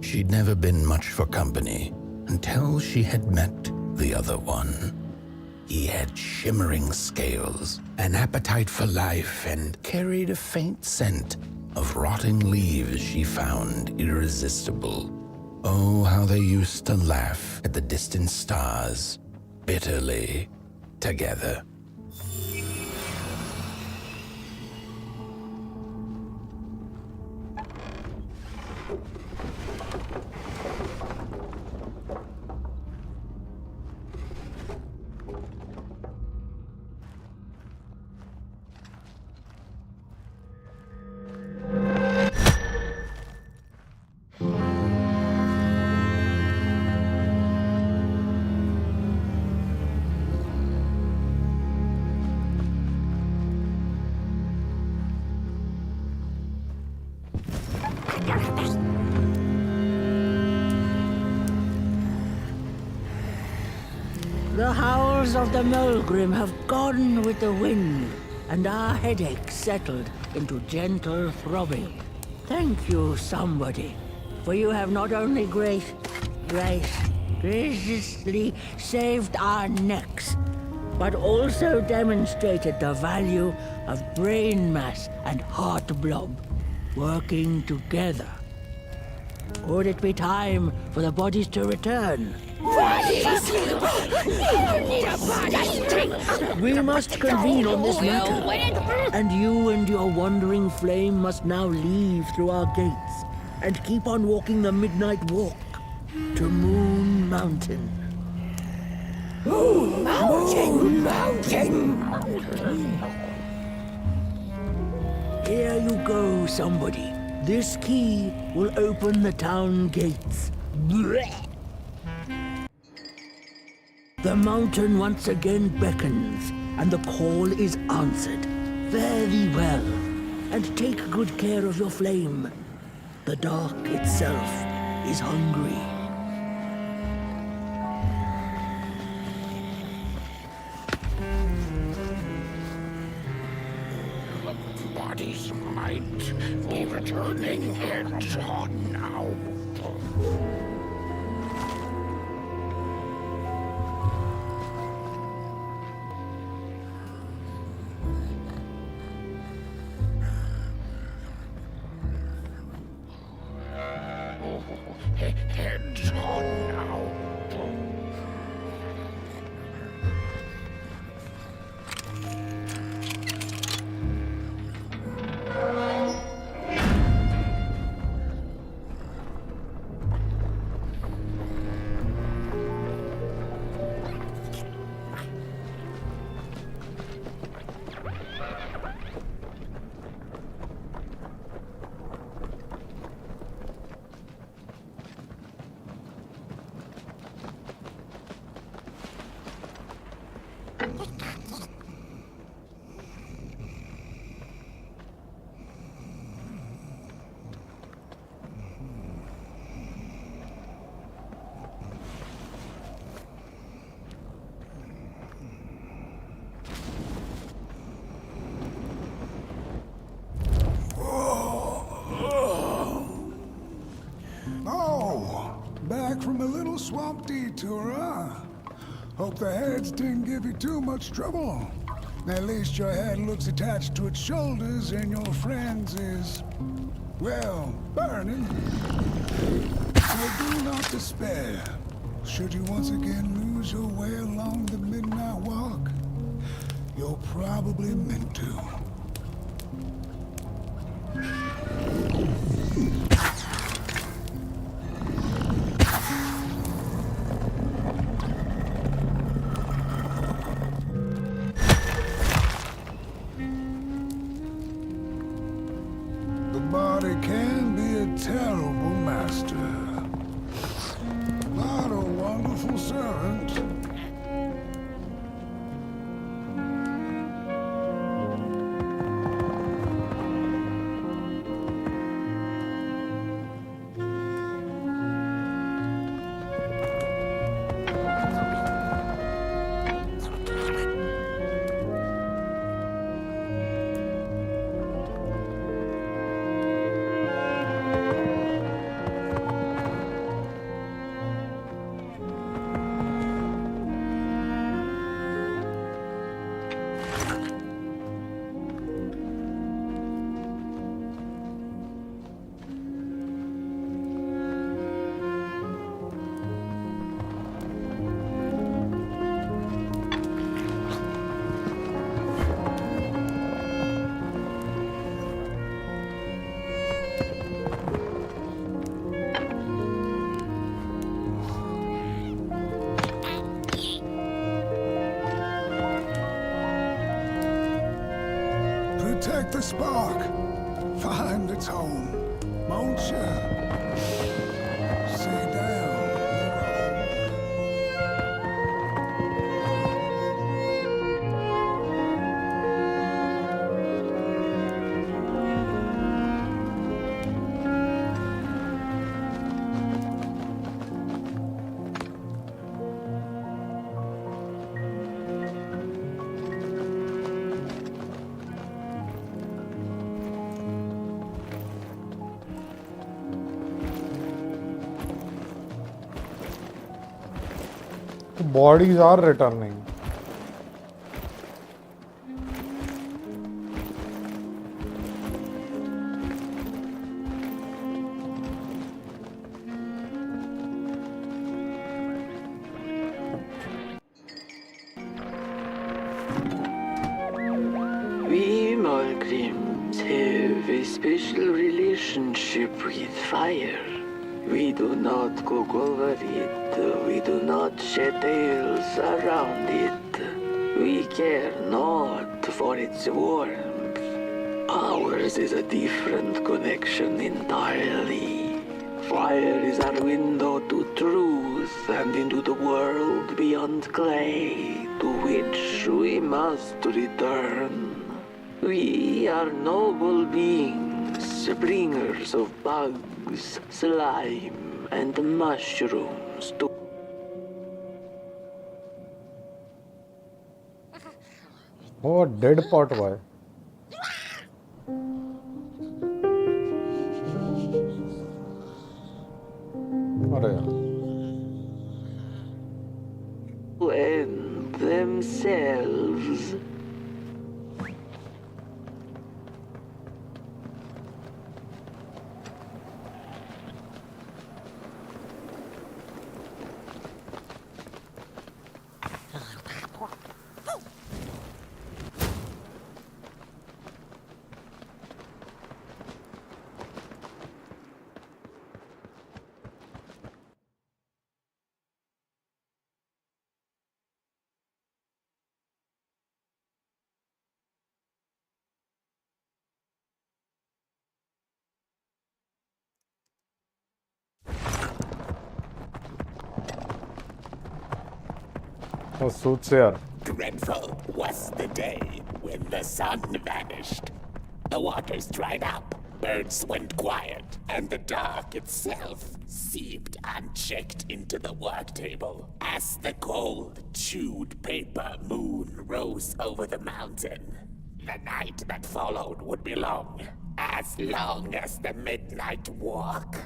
She'd never been much for company until she had met the other one. He had shimmering scales, an appetite for life, and carried a faint scent of rotting leaves she found irresistible. Oh, how they used to laugh at the distant stars, bitterly, together. The howls of the Mulgrim have gone with the wind, and our headaches settled into gentle throbbing. Thank you, somebody, for you have not only graciously saved our necks, but also demonstrated the value of brain mass and heart blob. working together. Would it be time for the bodies to return? We must convene on this matter, and you and your wandering flame must now leave through our gates and keep on walking the midnight walk to Moon Mountain. Moon Mountain! Here you go, somebody. This key will open the town gates. The mountain once again beckons, and the call is answered. Fare thee well, and take good care of your flame. The dark itself is hungry. Bodies might be returning. Heads on now. Heads on now. Back from a little swamp detour, huh? Hope the heads didn't give you too much trouble. At least your head looks attached to its shoulders and your friend's is, well, burning. So do not despair. Should you once again lose your way along the midnight walk, you're probably meant to. The body can be a terrible master. Not a wonderful servant. Protect the spark. Find its home. Won't you? Sit down. Bodies are returning. Dahlgrims have a special relationship with fire. We do not cook over it. We do not shed tales around it. We care not for its warmth. Ours is a different connection entirely. Fire is our window to truth and into the world beyond clay, to which we must return. We are noble beings, bringers of bugs, slime, and mushrooms to... Oh, dead Potboy. अरे यार and themselves. वो suit से यार Dreadful was the day when the sun vanished. The waters dried up, birds went quiet, and the dark itself seeped unchecked into the work table as the cold, chewed paper moon rose over the mountain. The night that followed would be long as the midnight walk.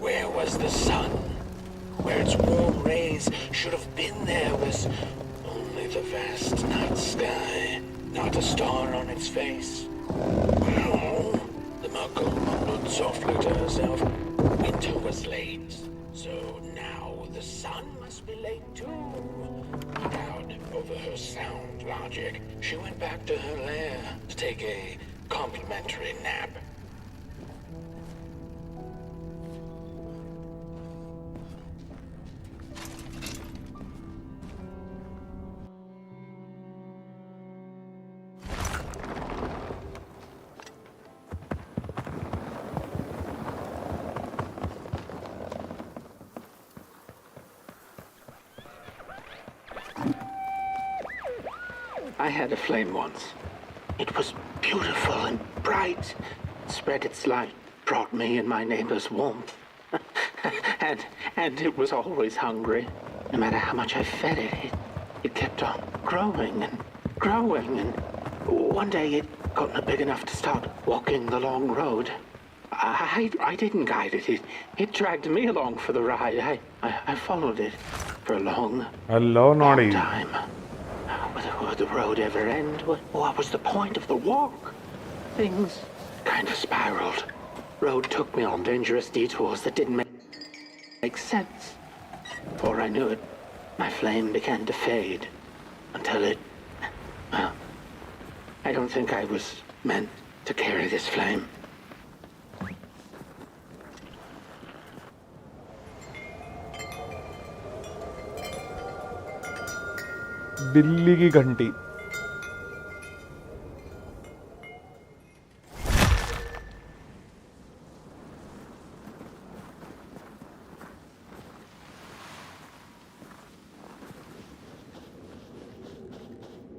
Where was the sun? Where its warm rays should have been, there was only the vast night sky, not a star on its face. Well, the muggle mumbled softly to herself. Winter was late, so now the sun must be late too. Proud over her sound logic, she went back to her lair to take a complimentary nap. I had a flame once. It was beautiful and bright. It spread its light, brought me and my neighbors warmth. and it was always hungry. No matter how much I fed it, it kept on growing and growing. And one day it got big enough to start walking the long road. I didn't guide it. It dragged me along for the ride. I followed it for a long time. Would the road ever end? What was the point of the walk? Things kind of spiraled. Road took me on dangerous detours that didn't make sense. Before I knew it, my flame began to fade until it... Well, I don't think I was meant to carry this flame. बिल्ली की घंटी।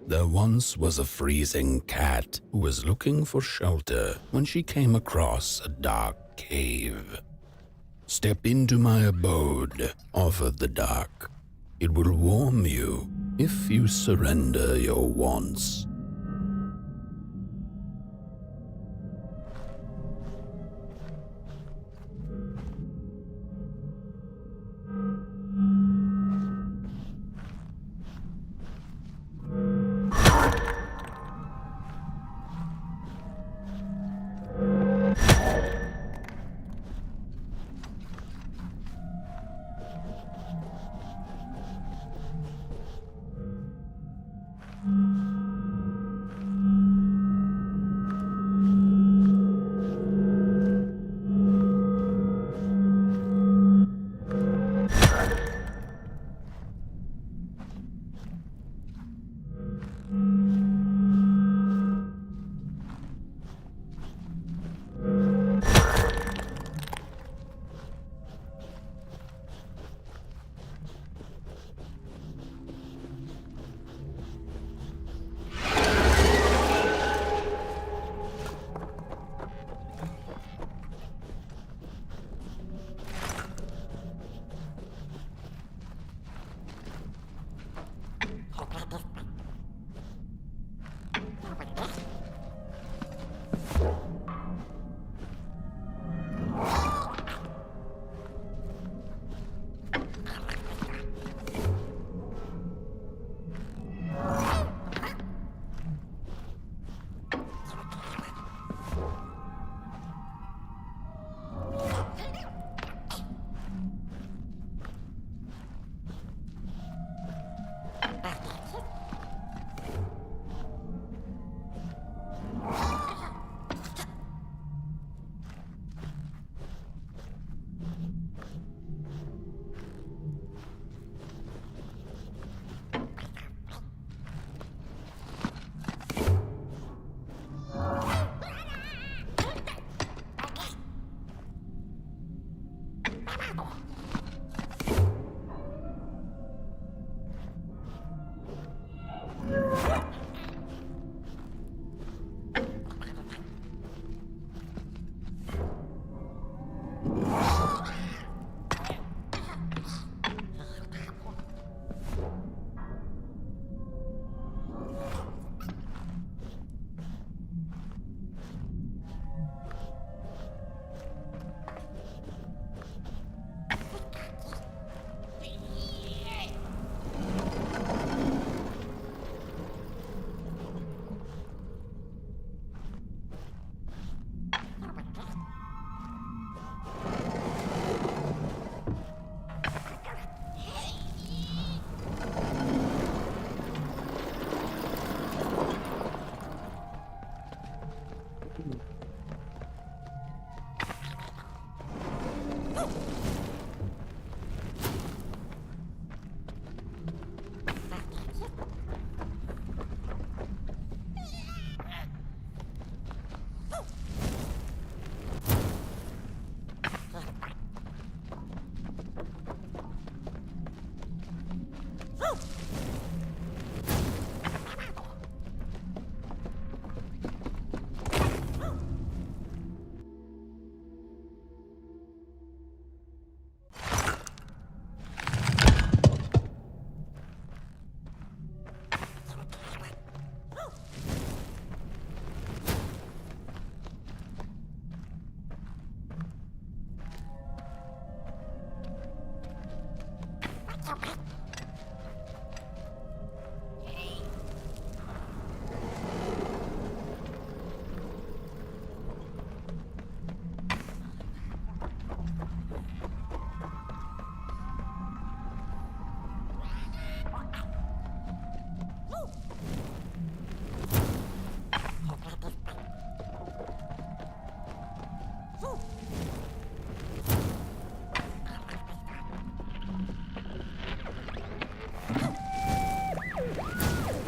There once was a freezing cat who was looking for shelter when she came across a dark cave. "Step into my abode," offered the dark. "It will warm you if you surrender your wants."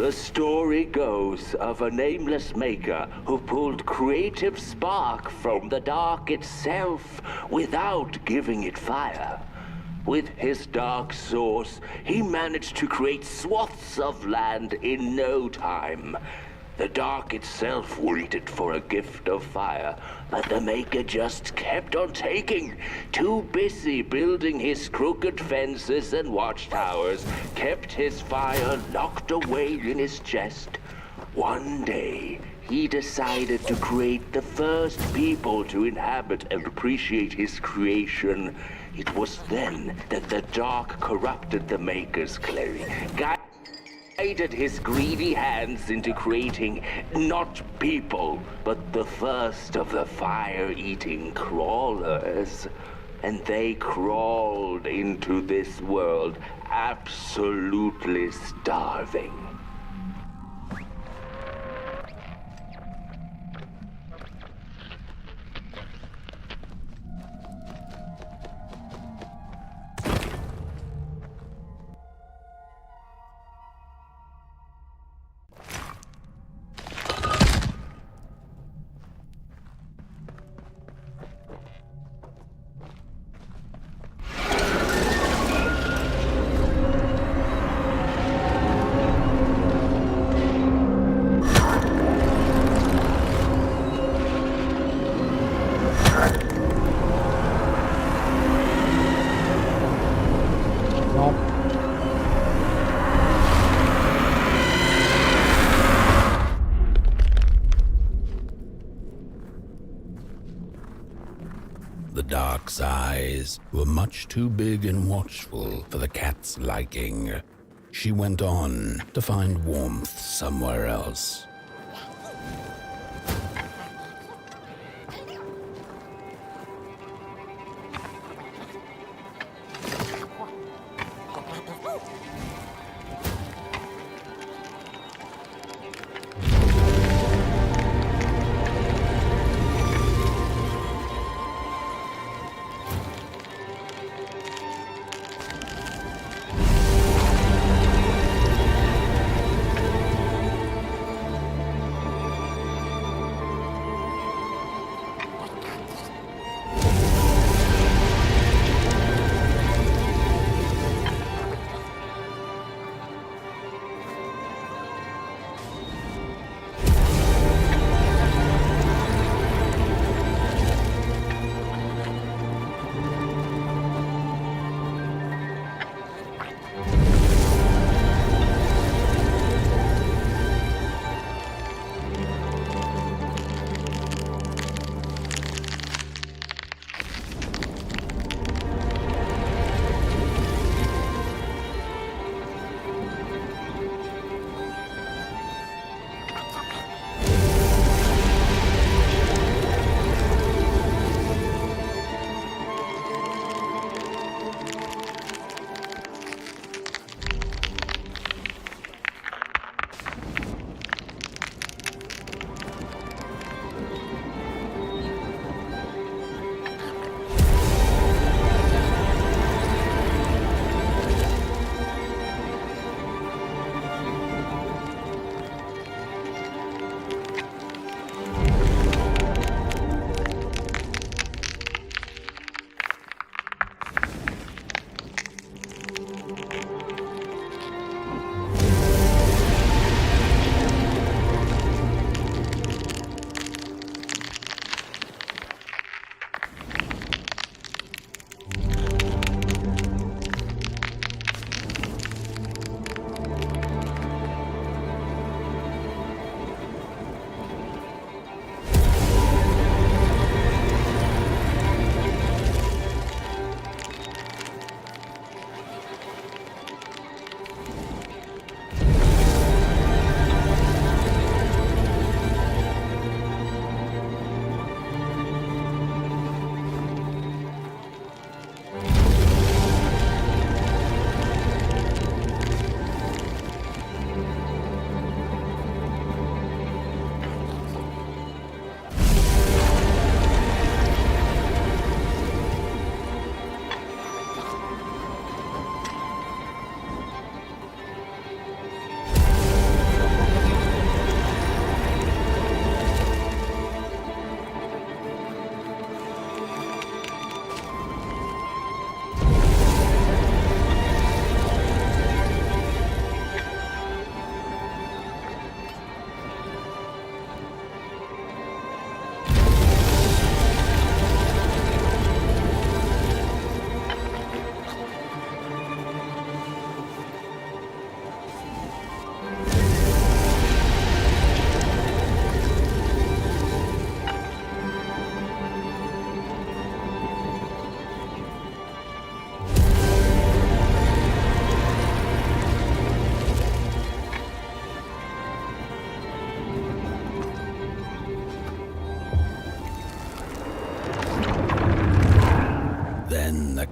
The story goes of a nameless maker who pulled creative spark from the dark itself without giving it fire. With his dark source, he managed to create swaths of land in no time. The dark itself waited for a gift of fire, but the Maker just kept on taking. Too busy building his crooked fences and watchtowers, kept his fire locked away in his chest. One day, he decided to create the first people to inhabit and appreciate his creation. It was then that the dark corrupted the Maker's clay, guided his greedy hands into creating not people, but the first of the fire-eating crawlers. And they crawled into this world absolutely starving. The dark's eyes were much too big and watchful for the cat's liking. She went on to find warmth somewhere else.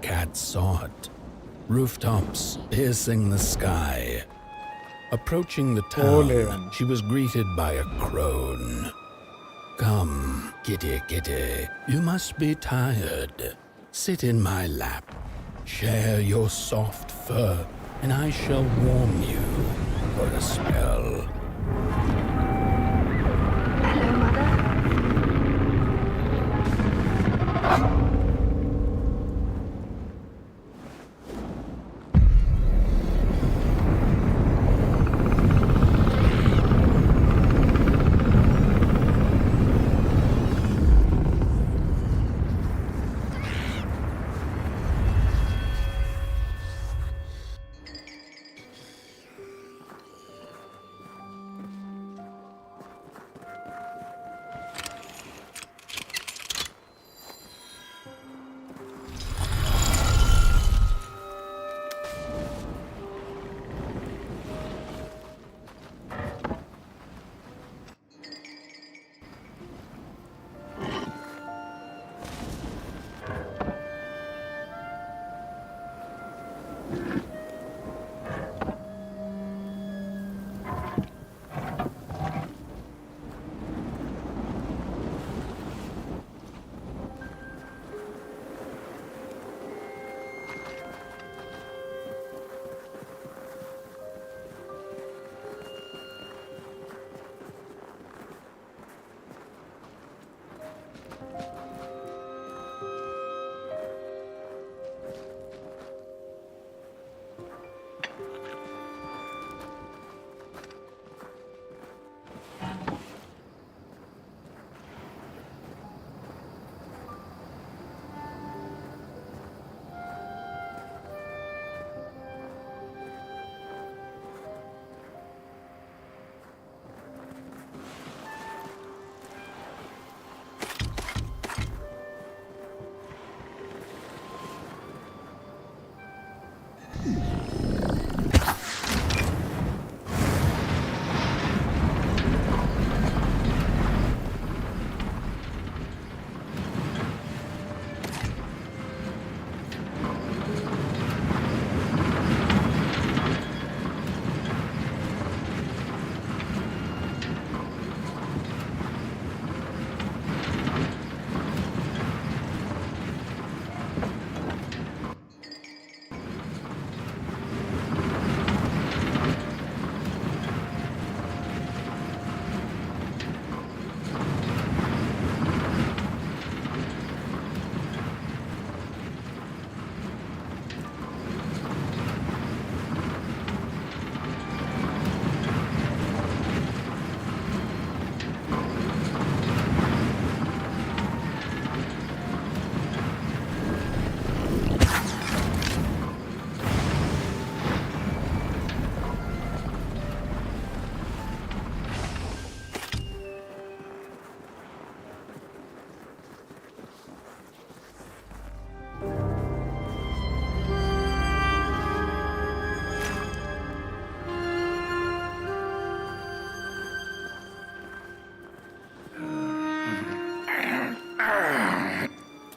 cat saw it. Rooftops piercing the sky. Approaching the town, she was greeted by a crone. Come, kitty, kitty, you must be tired. Sit in my lap, share your soft fur, and I shall warm you for a spell. Hello, Mother.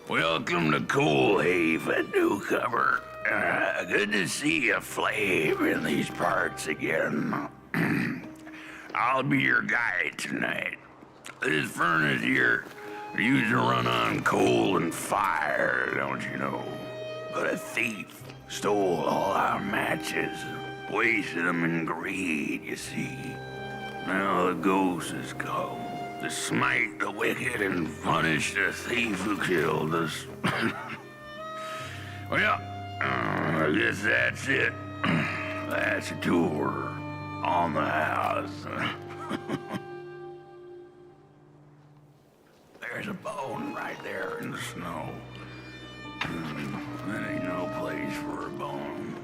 Welcome to Coal Haven, newcomer. Good to see you flame in these parts again. I'll be your guide tonight. This furnace here used to run on coal and fire, don't you know? But a thief stole all our matches, wasted them in greed, you see. Now the ghost has come to smite the wicked and punish the thief who killed us. Well, I guess that's it. That's a tour on the house. There's a bone right there in the snow. That ain't no place for a bone.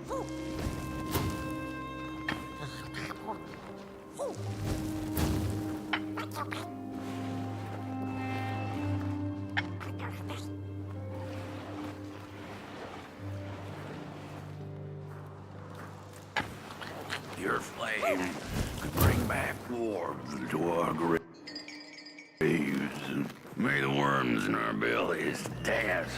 Your flame could bring back warmth to our graves. May the worms in our bellies dance.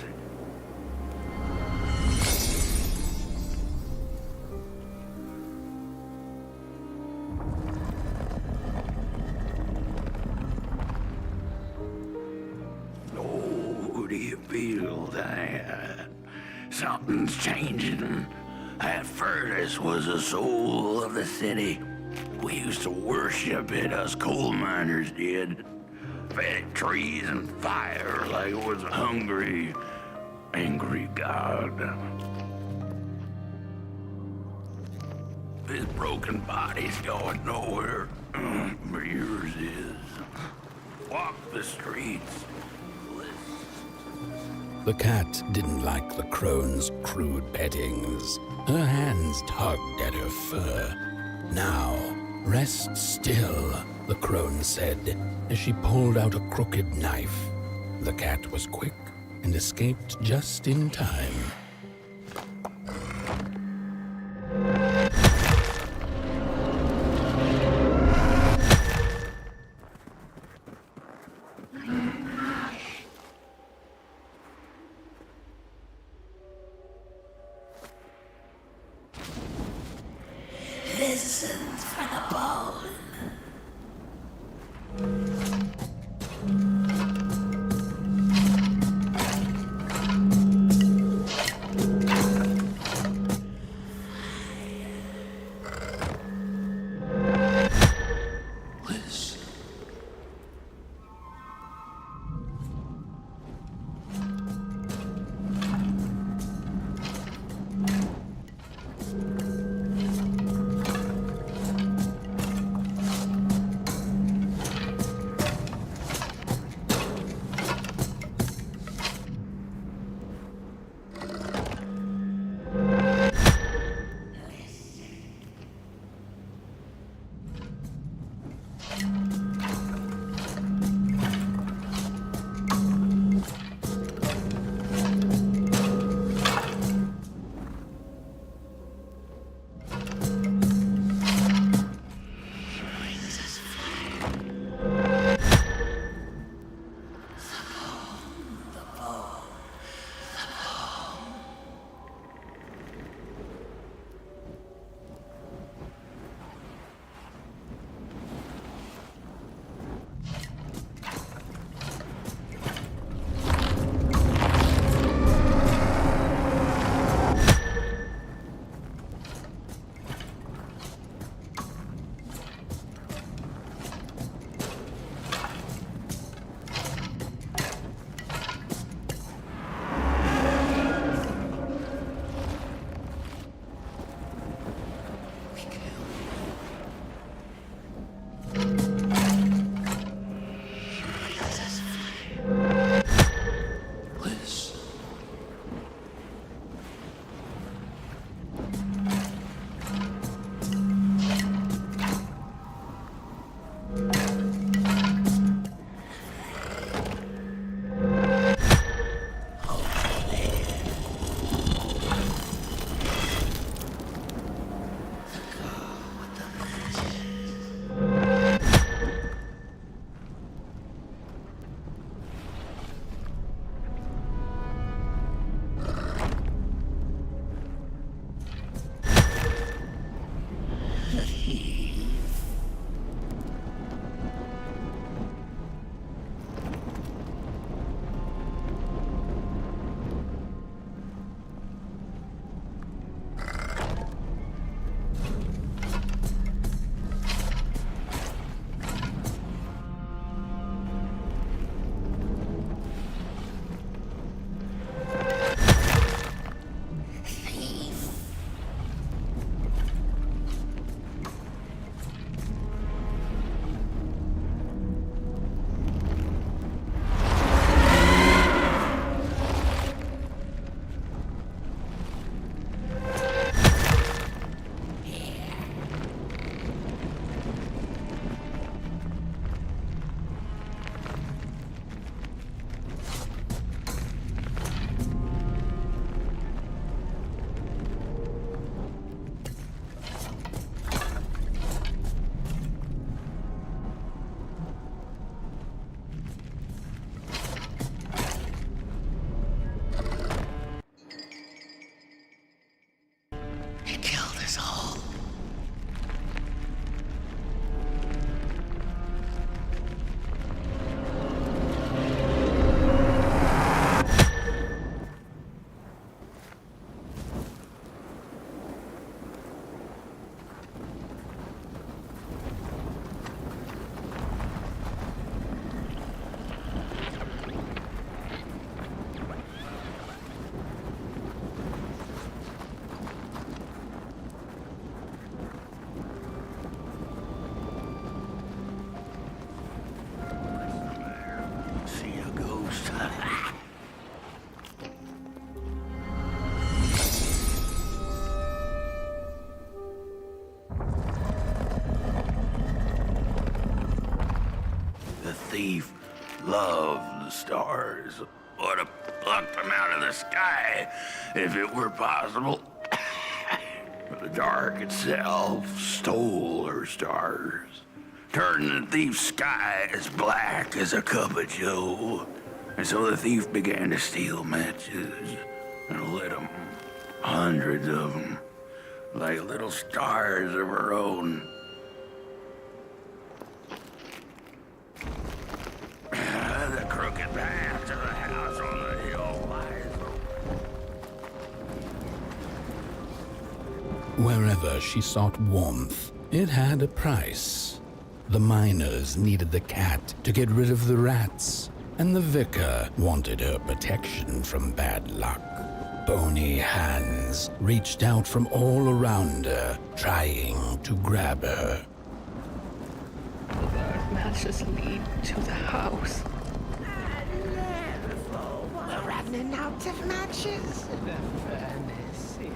field. Something's changing. That furnace was the soul of the city. We used to worship it, us coal miners did. Fed it trees and fire like it was a hungry, angry god. This broken body's going nowhere, but yours is. Walk the streets. The cat didn't like the crone's crude pettings. Her hands tugged at her fur. Now, rest still, the crone said, as she pulled out a crooked knife. The cat was quick and escaped just in time. Listen for the bone. thief loved the stars. Would have plucked them out of the sky if it were possible. But the dark itself stole her stars, turning the thief's sky as black as a cup of joe. And so the thief began to steal matches and lit them, hundreds of them, like little stars of her own. The crooked path to the house on the hill lies Wherever she sought warmth, it had a price. The miners needed the cat to get rid of the rats, and the vicar wanted her protection from bad luck. Bony hands reached out from all around her, trying to grab her. The matches lead to the house. We're running out of matches. The furnace is...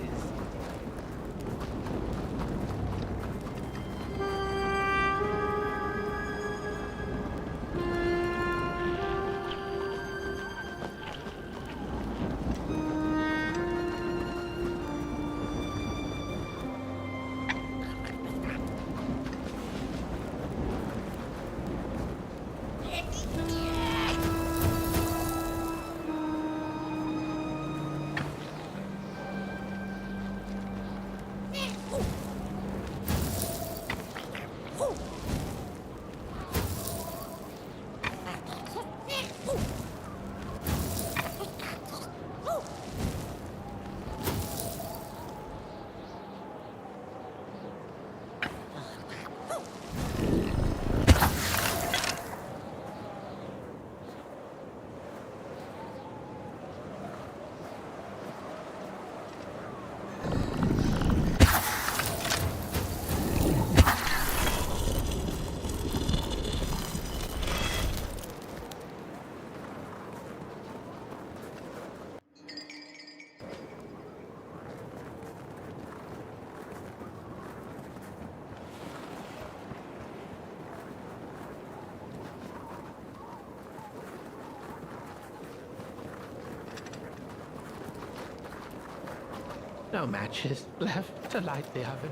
No matches left to light the oven.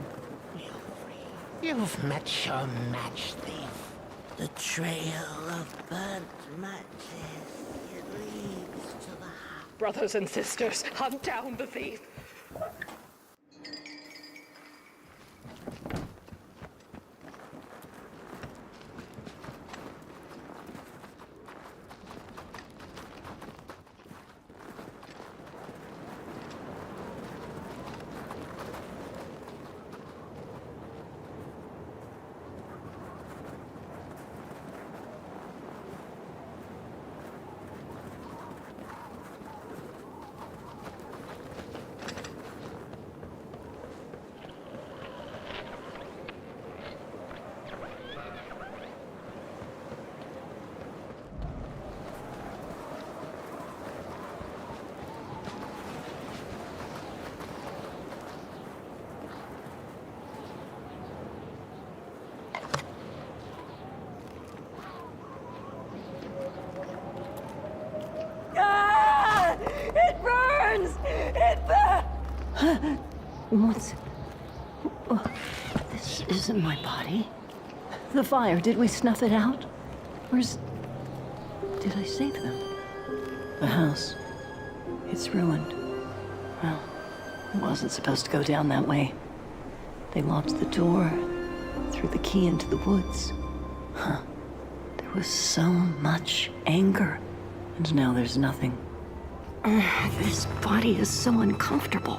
You've met your match thief. The trail of burnt matches. It leads to the house. Brothers and sisters, hunt down the thief. It burns! It burns! What's... This isn't my body. The fire, did we snuff it out? Where's... Did I save them? The house. It's ruined. Well, it wasn't supposed to go down that way. They locked the door, threw the key into the woods. Huh. There was so much anger, and now there's nothing. This body is so uncomfortable.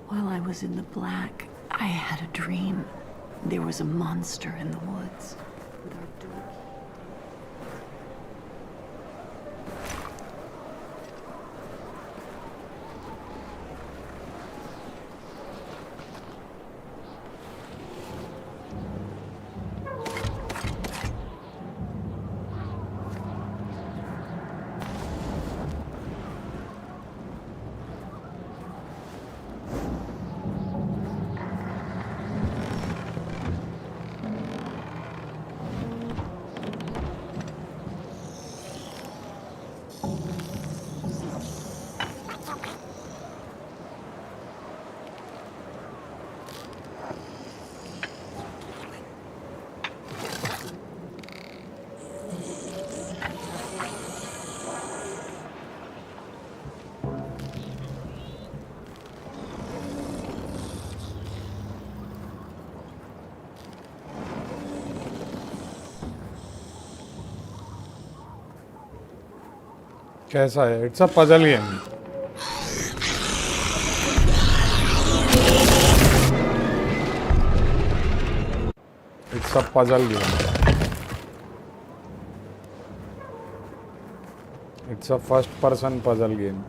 While I was in the black, I had a dream. There was a monster in the woods. With our door. कैसा है? It's a puzzle game. It's a puzzle game. It's a first person puzzle game.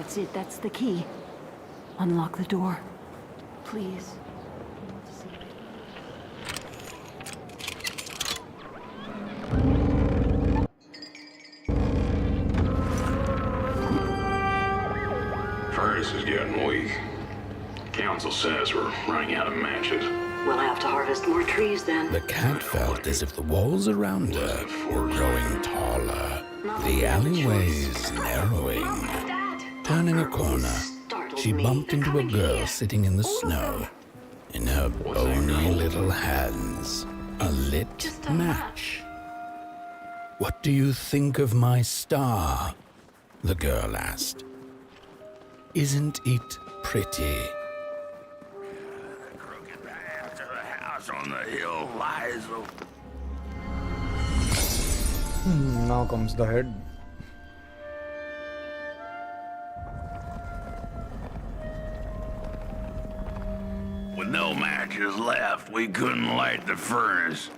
That's it. That's the key. Unlock the door. Please. Furnace is getting weak. Council says we're running out of matches. We'll have to harvest more trees then. The cat felt as if the walls around her were growing taller, the alleyways narrowing. Turning a corner, she bumped into a girl sitting in the snow. In her bony little hands, a lit match. "What do you think of my star?" the girl asked. "Isn't it pretty?" The crooked path to the house on the hill lies Now comes the head. With no matches left, we couldn't light the furnace.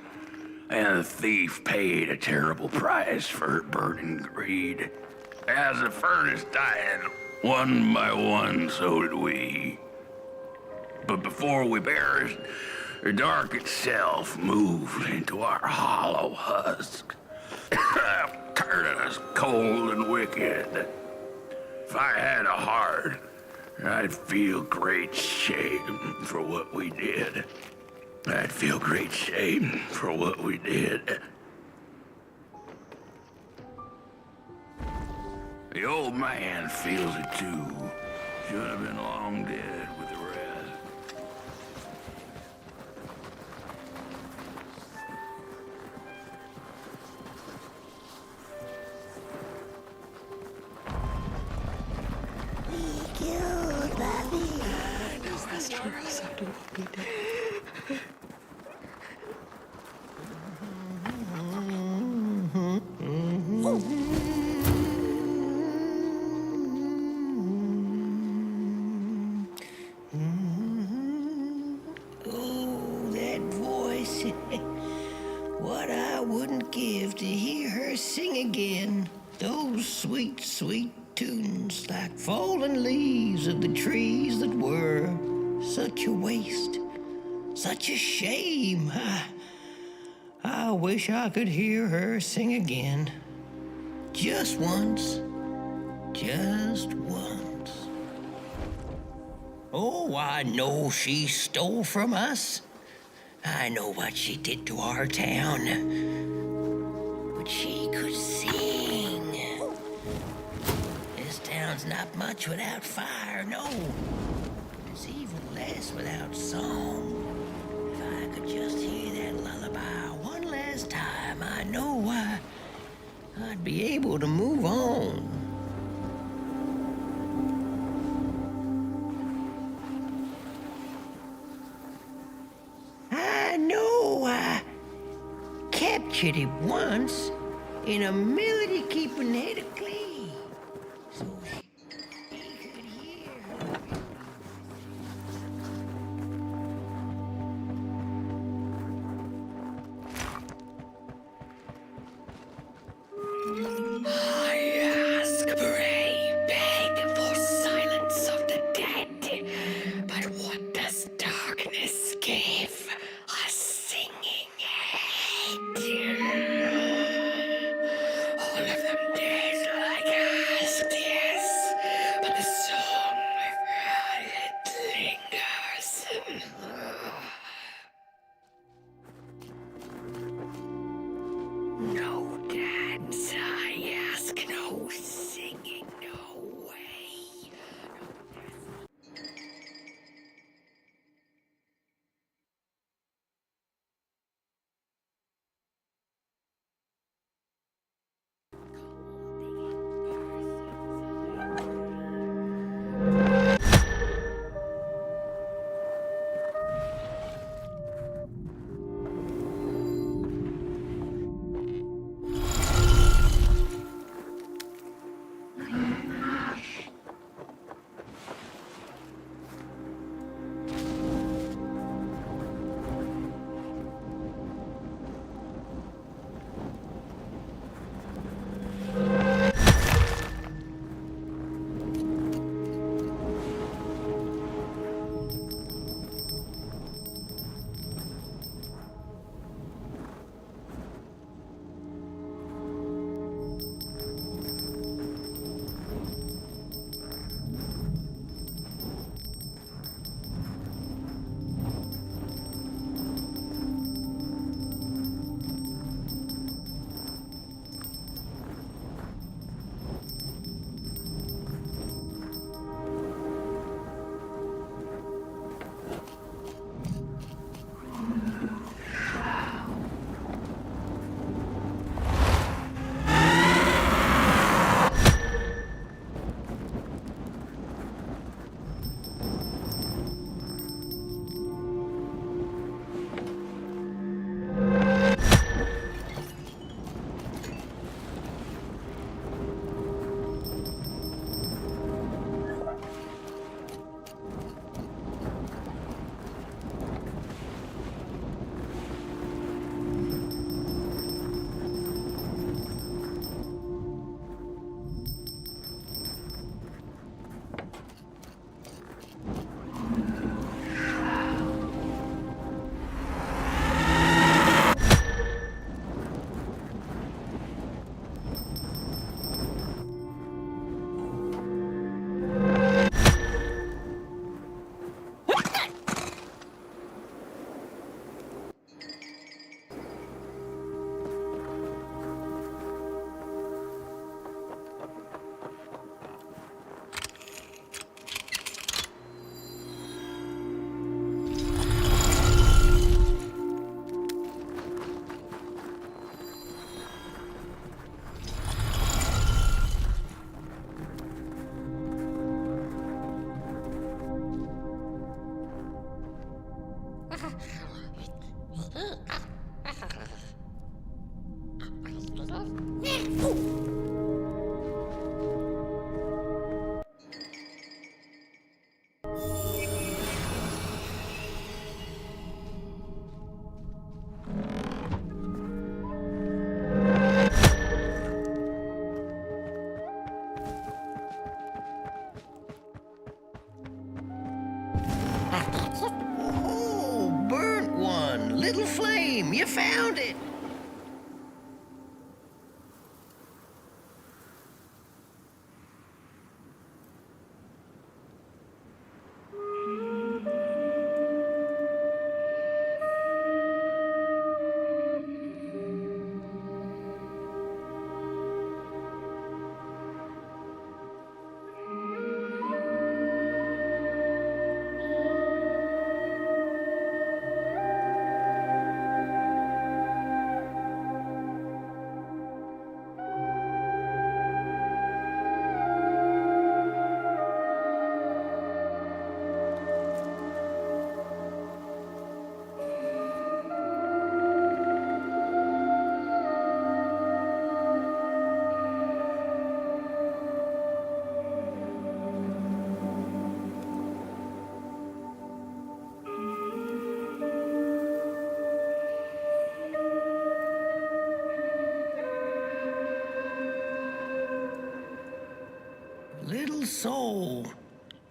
And the thief paid a terrible price for her burning greed. As the furnace died, one by one, so did we. But before we perished, the dark itself moved into our hollow husk, turning us cold and wicked. If I had a heart, I'd feel great shame for what we did. I'd feel great shame for what we did. The old man feels it too. Should have been long dead with the rest. Oh, that voice. What I wouldn't give to hear her sing again. Those sweet, sweet tunes like fallen leaves of the trees that were. Such a waste. Such a shame. I wish I could hear her sing again. Just once. Just once. Oh, I know she stole from us. I know what she did to our town. But she could sing. This town's not much without fire, no. It's even less without song. If I could just hear that lullaby one last time, I know I'd be able to move on. I know I captured it once in a melody-keeping head of glee. So she could hear her. I ask, pray, beg for silence of the dead. But what does darkness give? A singing head. All of them dead like us, yes. But the song, it lingers. No dance, I ask, no singing, no way. soul.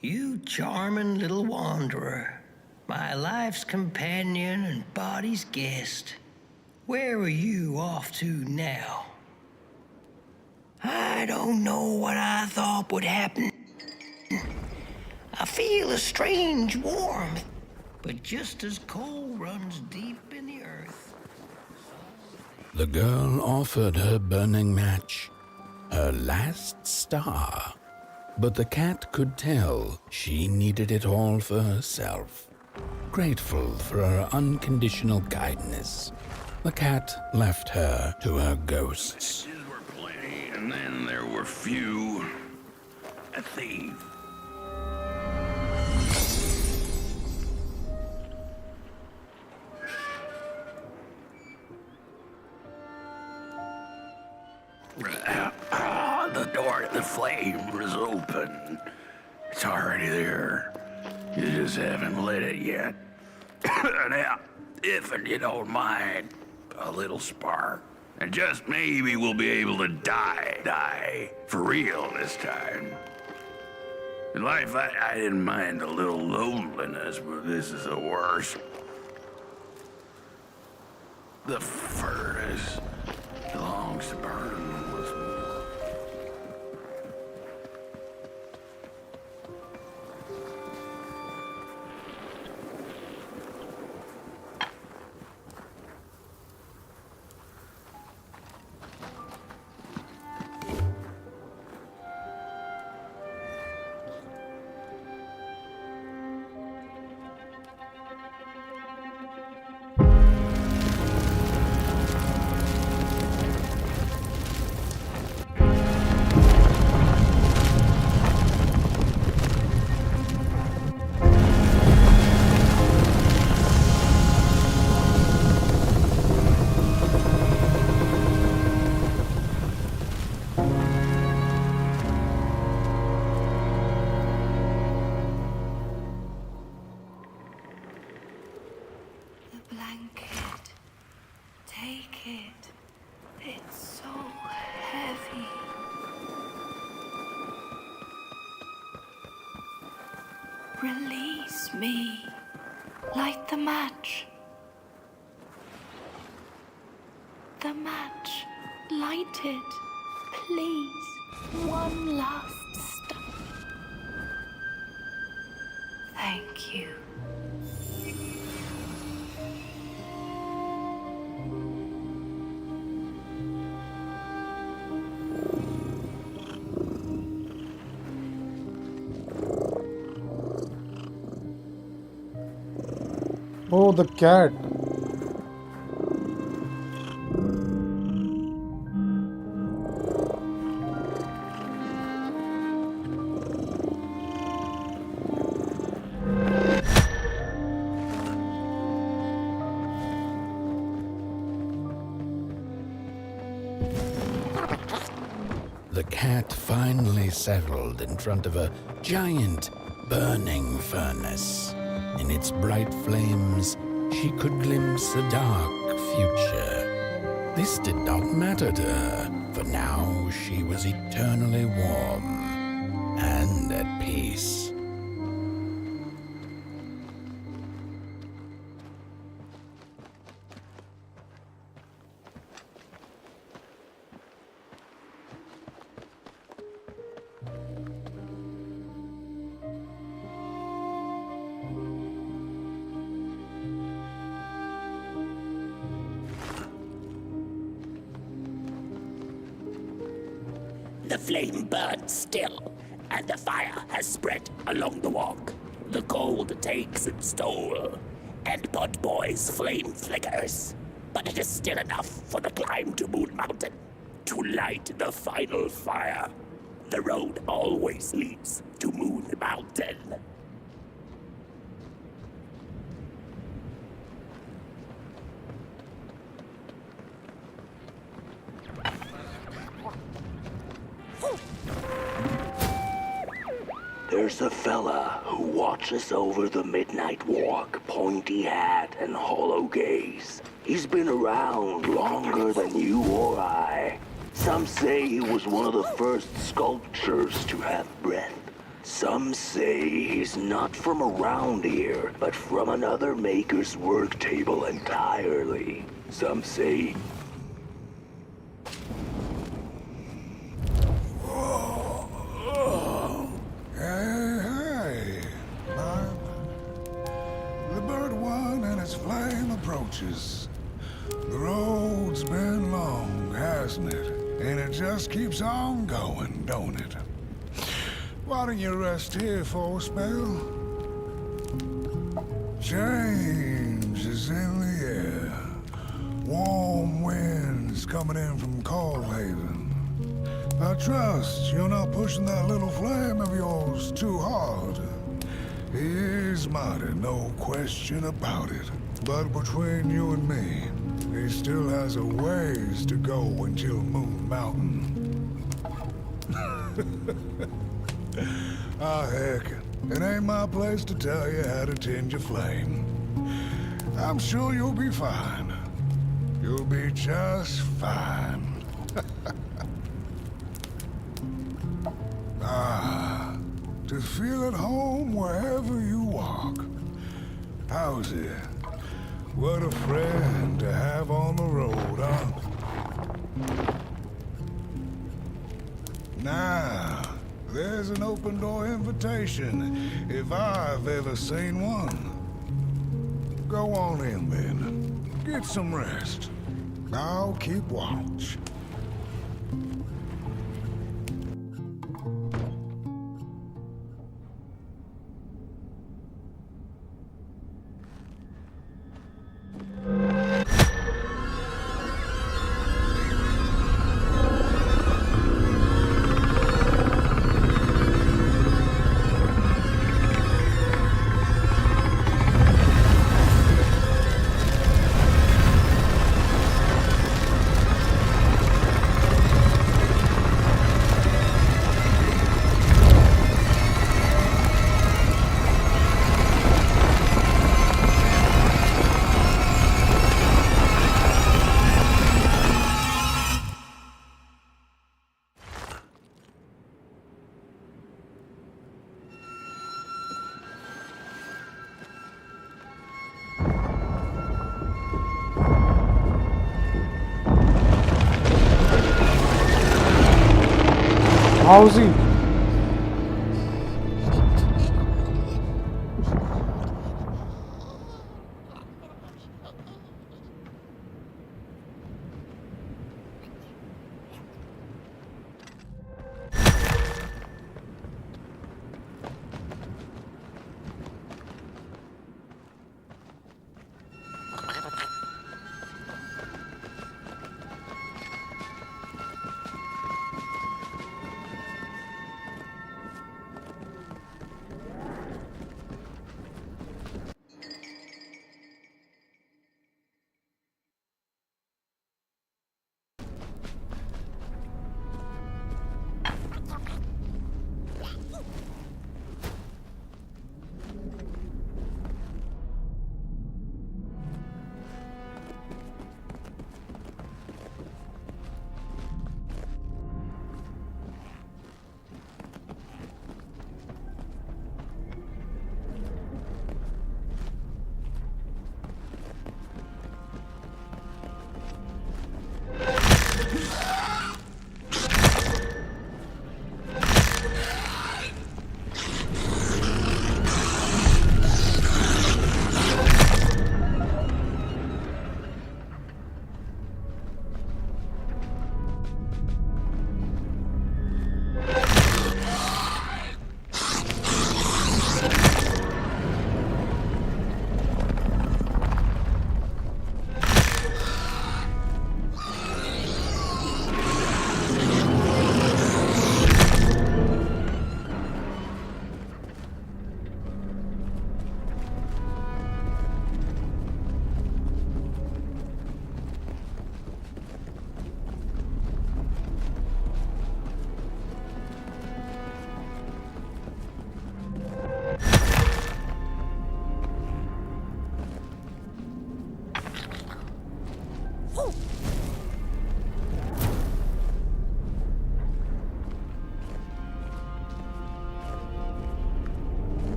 You charming little wanderer. My life's companion and body's guest. Where are you off to now? I don't know what I thought would happen. I feel a strange warmth, but just as coal runs deep in the earth. The girl offered her burning match, her last star, but the cat could tell she needed it all for herself. Grateful for her unconditional kindness, the cat left her to her ghosts. There were plenty, and then there were few. A thief. The door to the flame was open. It's already there. You just haven't lit it yet. Now, if you don't mind, a little spark. And just maybe we'll be able to die for real this time. In life, I didn't mind a little loneliness, but this is the worst. The furnace belongs to burn was blanket. Take it. It's so heavy. Release me. Light the match. The match. Light it. Please. One last step. Thank you. Oh, the cat. The cat finally settled in front of a giant burning furnace. In its bright flames, she could glimpse a dark future. This did not matter to her, for now she was eternally warm and at peace. The flame burns still, and the fire has spread along the walk. The cold takes its toll, and Potboy's flame flickers. But it is still enough for the climb to Moon Mountain, to light the final fire. The road always leads to Moon Mountain. There's a fella who watches over the midnight walk, pointy hat and hollow gaze. He's been around longer than you or I. Some say he was one of the first sculptures to have breath. Some say he's not from around here, but from another maker's work table entirely. Some say... Hey, the Part-1 and its flame approaches. The road's been long, hasn't it? And it just keeps on going, don't it? Why don't you rest here for a spell? Change is in the air. Warm winds coming in from Coldhaven. I trust you're not pushing that little flame of yours too hard. He is mighty, no question about it. But between you and me, he still has a ways to go until Moon Mountain. Ah, heck, it ain't my place to tell you how to tend your flame. I'm sure you'll be fine. You'll be just fine. Ah, to feel at home wherever you walk. How's it? What a friend to have on the road, huh? Now, there's an open door invitation, if I've ever seen one. Go on in then. Get some rest. I'll keep watch. How's he?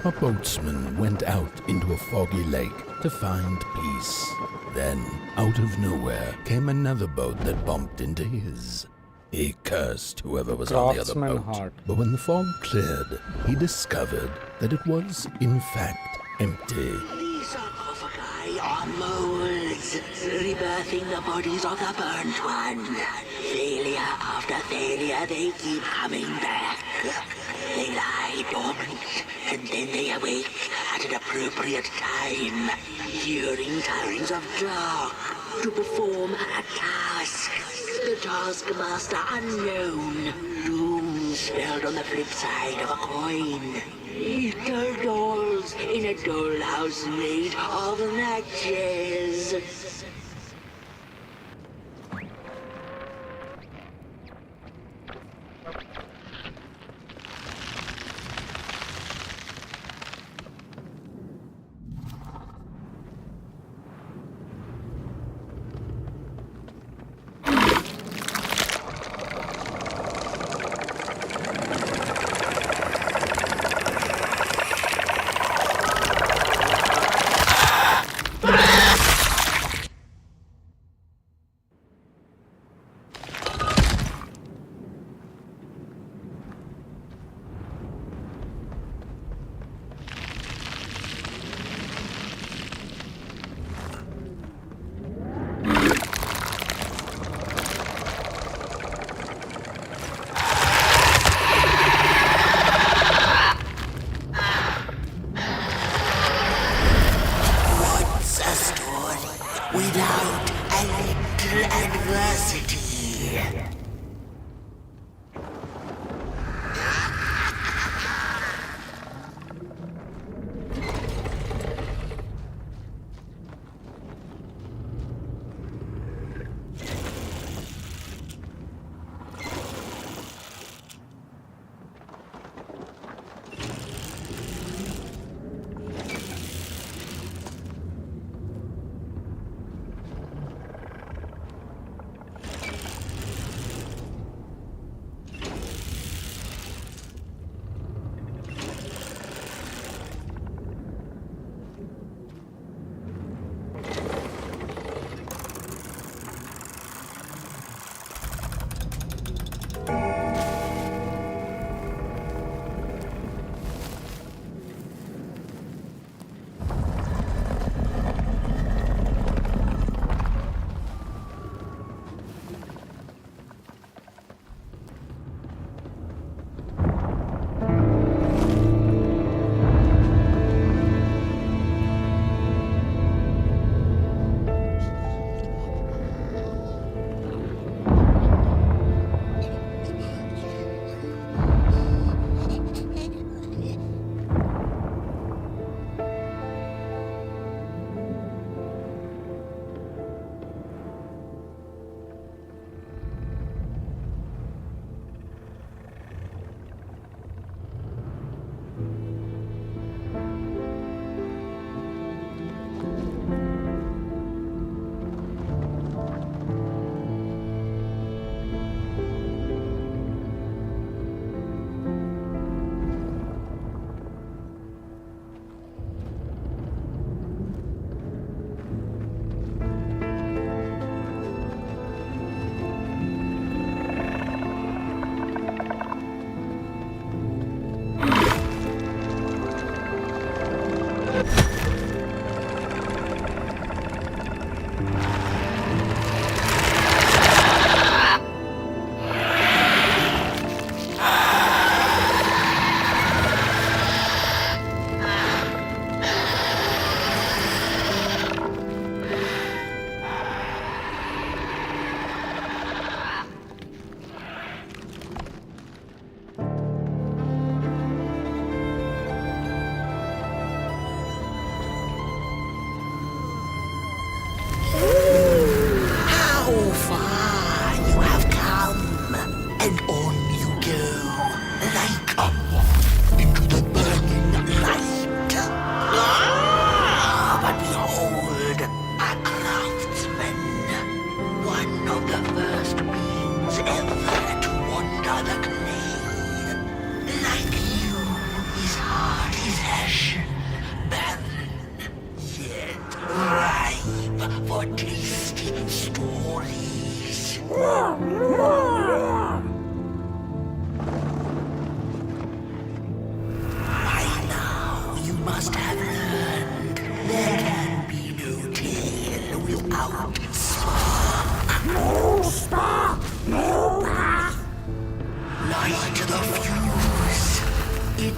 A boatsman went out into a foggy lake to find peace. Then, out of nowhere, came another boat that bumped into his. He cursed whoever was on the other Craftsman boat. heart. But when the fog cleared, he discovered that it was, in fact, empty. These sarcophagi are molds, rebirthing the bodies of the burnt one. Failure after failure, they keep coming back. They lie dormant, and then they awake at an appropriate time, hearing tones of dark, to perform a task. The taskmaster unknown, doom spelled on the flip side of a coin. Little dolls in a dollhouse made of matches.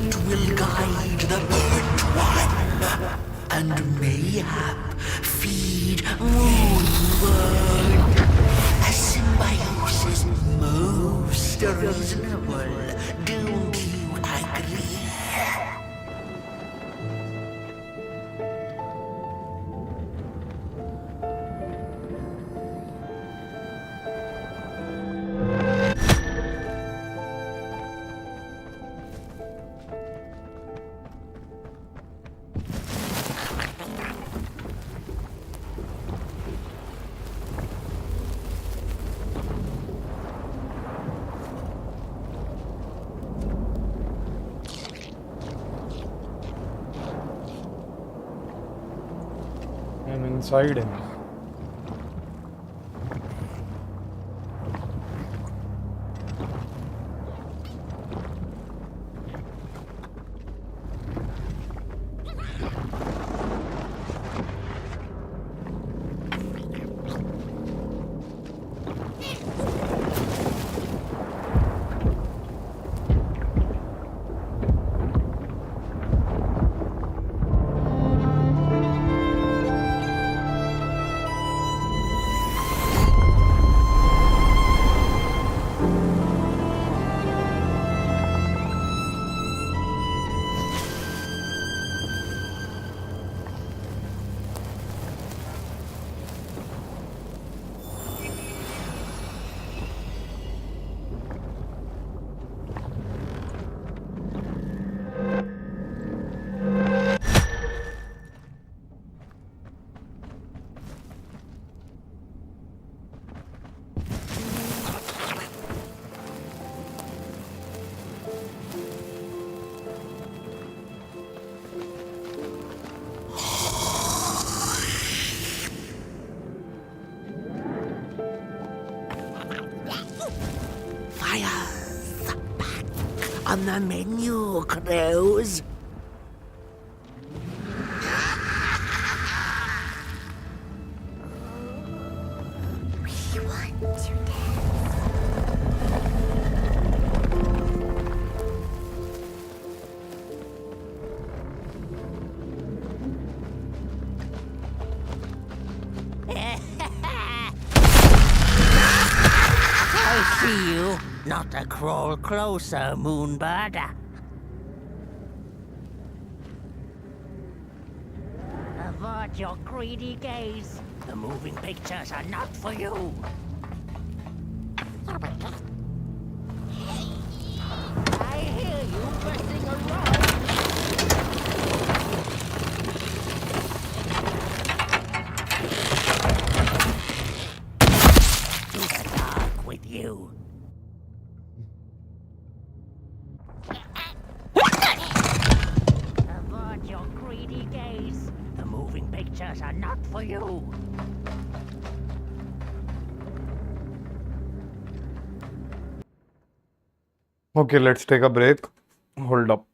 it will guide the Part-1 and mayhap feed Moonbird. A symbiosis most reasonable, don't you agree? I'm inside him. Fire's back on the menu, crows. We want to I see you. Not a crawl closer, Moonbird. Avert your greedy gaze. The moving pictures are not for you. I hear you messing around. To the dark with you. Avert your greedy gaze. The moving pictures are not for you. Okay, let's take a break. Hold up.